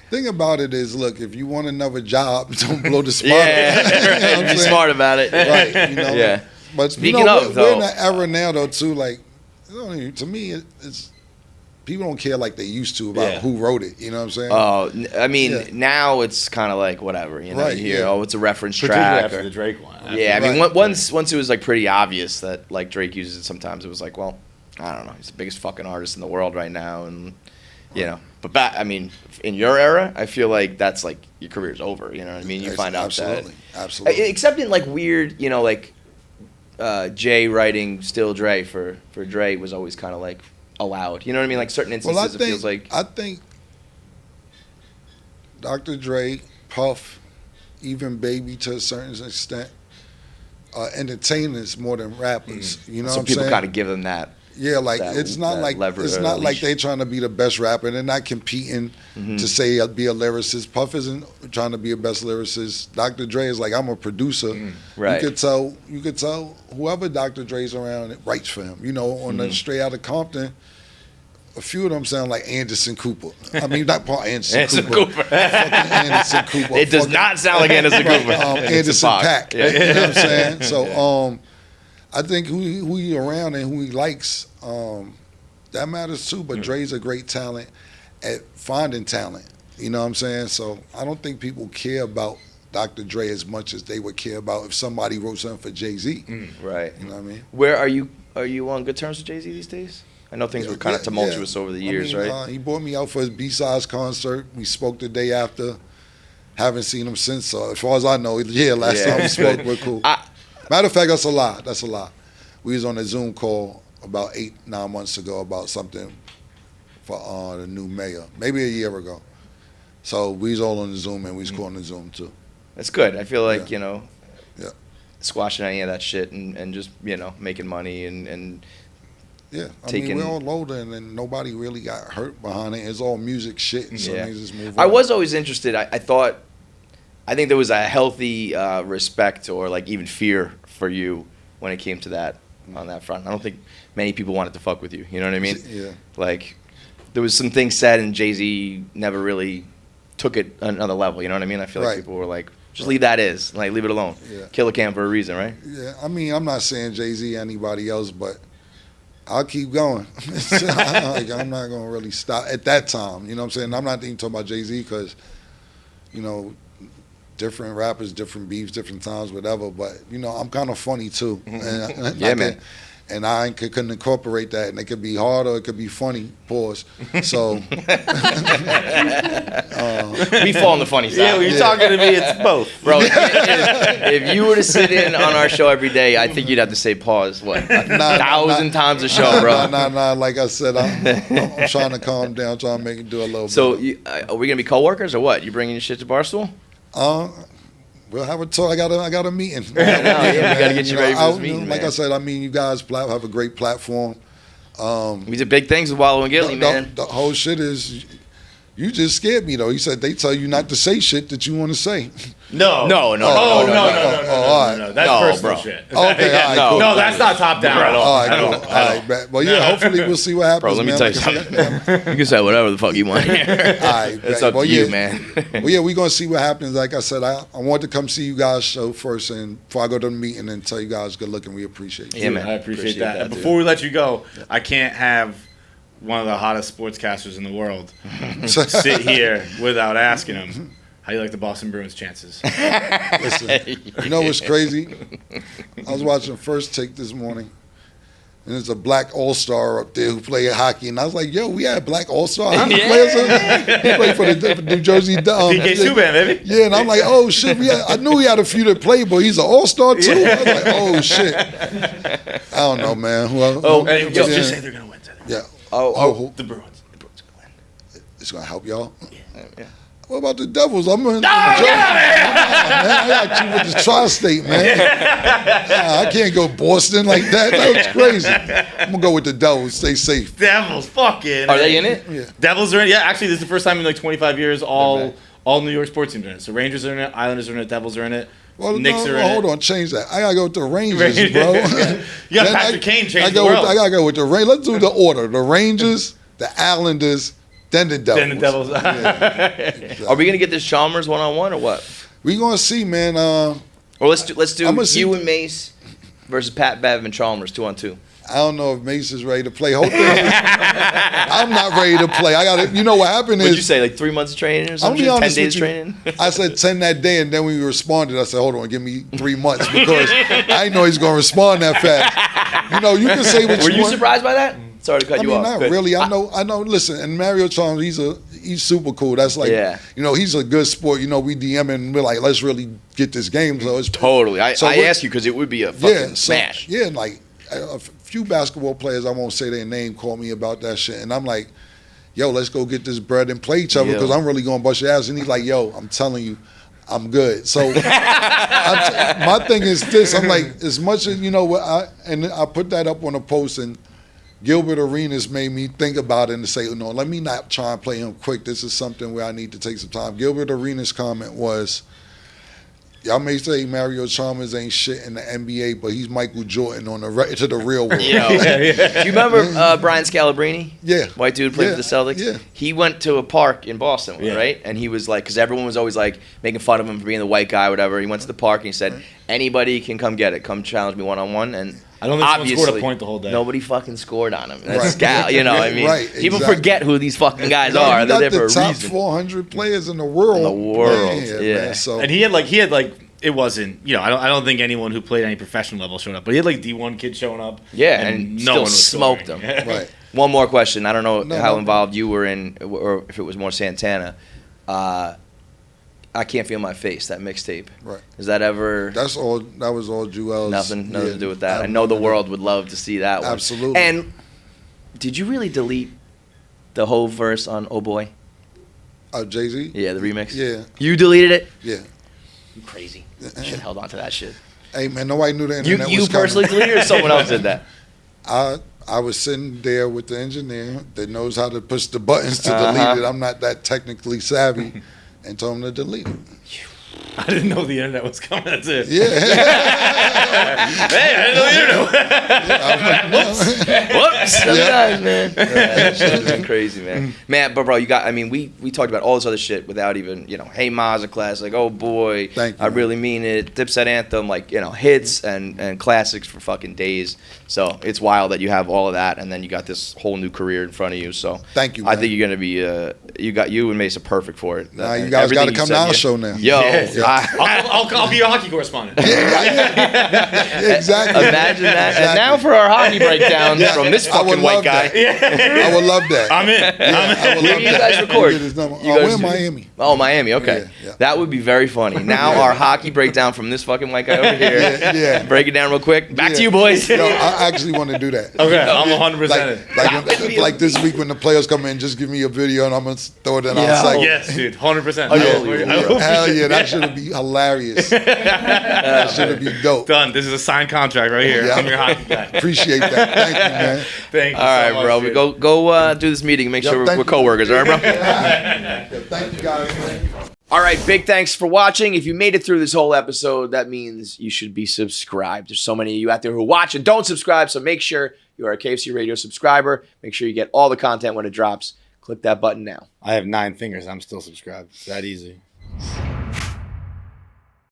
Thing about it is, look, if you want another job, don't blow the spot. Yeah, be smart about it. Right, Yeah. But Speaking of, we're in that era now, though, too, like, to me, it's... People don't care like they used to about who wrote it. You know what I'm saying? Oh, I mean, now it's kind of like whatever. Right, you hear, it's a reference Particularly track. after the Drake one. Yeah, I mean, Right. once it was like pretty obvious that like Drake uses it sometimes, it was like, well, I don't know, he's the biggest fucking artist in the world right now, and But I mean, in your era, I feel like that's like your career's over. You know what I mean? You find out Absolutely. except in like weird, like Jay writing Still Dre for Dre was always kind of like allowed. You know what I mean? Like certain instances, it feels like. I think Dr. Dre, Puff, even Baby to a certain extent, are entertainers more than rappers. You know So what I'm people saying? kind of give them that. Yeah, like that- it's not that like lever- it's or not like leash. they trying to be the best rapper. They're not competing to say be a lyricist. Puff isn't trying to be a best lyricist. Dr. Dre is like, I'm a producer. Right. You could tell whoever Dr. Dre's around it writes for him. On the Straight Outta Compton, a few of them sound like Anderson Cooper. I mean, not Paul Anderson Cooper. Fucking Anderson Cooper. It does not sound like Anderson Cooper. Anderson Paak. Yeah. You know what I'm saying? So I think who he around and who he likes, that matters too. But Dre's a great talent at finding talent. You know what I'm saying? So I don't think people care about Dr. Dre as much as they would care about if somebody wrote something for Jay-Z. Right. You know what I mean? Where are you on good terms with Jay-Z these days? I know things were kind of tumultuous over the years, right? He brought me out for his B-Sides concert. We spoke the day after. Haven't seen him since. So as far as I know, last time we spoke, we're cool. Matter of fact, that's a lie. We was on a Zoom call about 8-9 months ago about something for the new mayor, maybe a year ago. So we was all on the Zoom, and we was calling the Zoom too. That's good. I feel like, Yeah. squashing any of that shit and just, making money and Yeah, taking- we're all older, and then nobody really got hurt behind it. It's all music shit, and so niggas just move on. I was always interested. I think there was a healthy respect or like even fear for you when it came to that on that front. I don't think many people wanted to fuck with you. You know what I mean? Yeah. Like there was some things said and Jay-Z never really took it another level. You know what I mean? I feel like Right. people were like, just leave that is. Like leave it alone. Yeah. Killer Cam for a reason, right? Yeah, I mean, I'm not saying Jay-Z anybody else, but I'll keep going. I'm not going to really stop at that time. You know what I'm saying? I'm not even talking about Jay-Z because, different rappers, different beefs, different times, whatever. But, I'm kind of funny too. And Yeah, man. and I couldn't incorporate that, and it could be hard or it could be funny. Pause. So We fall on the funny side. Yeah, when you're talking to me, it's both. Bro, if you were to sit in on our show every day, I think you'd have to say pause, what, 1,000 times a show, bro. Nah. Like I said, I'm trying to calm down, trying to make it do a little So, bit. are we going to be coworkers or what? You bringing your shit to Barstool? We'll have a talk. I got a meeting. We got to get you ready for this meeting, Like man. I said, I mean, you guys have a great platform. We did big things with Wallow and Gilly, man. The whole shit is, you just scared me though. You said they tell you not to say shit that you want to say. No. No. No. all That's No, personal bro. shit. Okay, all right, No. cool. No, that's not top down at all. All right, cool. All right, man. Well, yeah, hopefully we'll see what happens. Bro, let me man. tell you Like I something. said, You can say whatever the fuck you want here. All right, It's man. up Well, to you, yeah. man. Well, yeah, we're gonna see what happens. Like I said, I wanted to come see you guys show first, and before I go to the meeting and tell you guys good luck and we appreciate you. Yeah, man. I appreciate that. And dude. before we let you go, I can't have one of the hottest sportscasters in the world sit here without asking him, how you like the Boston Bruins' chances? Listen, you know what's crazy? I was watching First Take this morning, and there's a black all-star up there who played hockey, and I was like, yo, we had black all-star hockey players. He played for the New Jersey PK Subban, baby. Yeah, and I'm like, oh shit, I knew he had a few that played, but he's an all-star too. I was like, oh shit. I don't know, man. Hey, just say they're going to win today. Yeah. Oh, The Bruins. The Bruins are going to win. It's gonna help y'all. yeah. What about the Devils? I'm gonna. get out of here! Man, I got you with the tri-state, man. Nah, I can't go Boston like that. That was crazy. I'm gonna go with the Devils. Stay safe. Devils, fucking. Are they in it? Yeah. Devils are in it. Yeah, actually, this is the first time in like 25 years all New York sports teams are in it. So Rangers are in it, Islanders are in it, Devils are in it, Well, Knicks are in hold it. on, change that. I gotta go with the Rangers, bro. You got Then Patrick Kane change I the world. gotta go with the Rangers. Let's do the order: the Rangers, the Islanders, then the Devils. Then the Devils. Are we going to get this Chalmers one-on-one or what? We gonna see, man. Or let's do I'ma see- you and Mase versus Pat Bev and Chalmers 2-on-2. I don't know if Mase is ready to play. Whole thing is, I'm not ready to play. I got to. You know what happened What'd is. you say, like 3 months of training or I'm something? gonna be 10 honest days with you. training? I said 10 that day, and then when we responded, I said, hold on, give me 3 months because I didn't know he's going to respond that fast. You know, you can say what Were you want. surprised by that? Sorry to cut I you mean, off. not Good. really. I know. Listen, and Mario Chalmers, he's super cool. That's like, Yeah. you know, he's a good sport. You know, we DM and we're like, let's really get this game. So it's Totally. I So we're- asked you because it would be a fucking yeah, smash. Yeah, and like a few basketball players, I won't say their name, called me about that shit, and I'm like, yo, let's go get this bread and play each other Yeah. because I'm really going to bust your ass. And he's like, yo, I'm telling you, I'm good. So my thing is this: I'm like, as much as you know what, I put that up on a post, and Gilbert Arenas made me think about it and say, no, let me not try and play him quick. This is something where I need to take some time. Gilbert Arenas' comment was, y'all may say Mario Chalmers ain't shit in the NBA, but he's Michael Jordan on to the real world. Do you remember Brian Scalabrine? Yeah. White dude played Yeah, for the Celtics? yeah. He went to a park in Boston, Yeah. right? And he was like, because everyone was always like making fun of him for being the white guy or whatever. He went to the park and he said, anybody can come get it. Come challenge me one-on-one. And I don't think someone obviously, scored a point the whole day. Nobody fucking scored on him. That's Right. Scal, you know what I mean? Right, People exactly. forget who these fucking guys You are. got They're there for the a top reason. 400 players in the world. In the world, playing here, yeah. man. So And he had like it wasn't, you know, I don't think anyone who played any professional level showed up, but he had like D1 kids showing up. Yeah, and still one was smoked scoring. them. right. One more question. I don't know No, how no. involved you were in, or if it was more Santana. I Can't Feel My Face, that mixtape. Right. Is that ever That was all Joel's. nothing yeah, to do with that? I know the world would love to see that one. Absolutely. And did you really delete the whole verse on Oh Boy? Jay-Z? Yeah, the remix. Yeah. You deleted it? Yeah. You crazy. You should have held on to that shit. Hey, man, nobody knew the internet You was coming. personally deleted it, or someone else did that? I was sitting there with the engineer that knows how to push the buttons to delete it. I'm not that technically savvy, and told him to delete it. I didn't know the internet was coming. That's it. Yeah. Hey, I didn't know the internet. Whoops! Sometimes, man. It's been crazy, man. Man, but bro, you got. I mean, we talked about all this other shit without even, you know, Hey Ma's a class, like Oh Boy, Thank you, I man. really mean it. Dipset Anthem, like, you know, hits and classics for fucking days. So it's wild that you have all of that, and then you got this whole new career in front of you. So Thank you, I man. think you're gonna be. You and Mace are perfect for it. Nah, you guys Everything got to you come said, to our yeah. show now. Yo, Yes, Yeah. I'll be your hockey correspondent. Yeah, exactly. Imagine that. Exactly. And now for our hockey breakdown Yeah, from this I would fucking white love guy. that. I would love that. I'm in. I would Where love do you that. guys record? Get his number. You We're guys in do- Miami. Oh, Miami. Okay. Yeah. That would be very funny. Now our hockey breakdown from this fucking white guy over here. Yeah. Break it down real quick. Back Yeah. to you, boys. No, I actually want to do that. Okay, I'm 100%. Like this week when the players come in, just give me a video and I'm gonna throw it in our site. Yes, dude, 100%. Hell yeah, that should be hilarious. That should be dope. Done. This is a signed contract right here. Yeah. I'm your hockey guy. Appreciate that. Thank you, man. Thank you. All right, so much, bro. dude. We go do this meeting and make Yep, sure thank we're you. coworkers. All right, bro? Yeah, thank you guys, man. All right, big thanks for watching. If you made it through this whole episode, that means you should be subscribed. There's so many of you out there who watch and don't subscribe, so make sure you are a KFC Radio subscriber. Make sure you get all the content when it drops. Click that button now. I have 9 fingers. I'm still subscribed. It's that easy.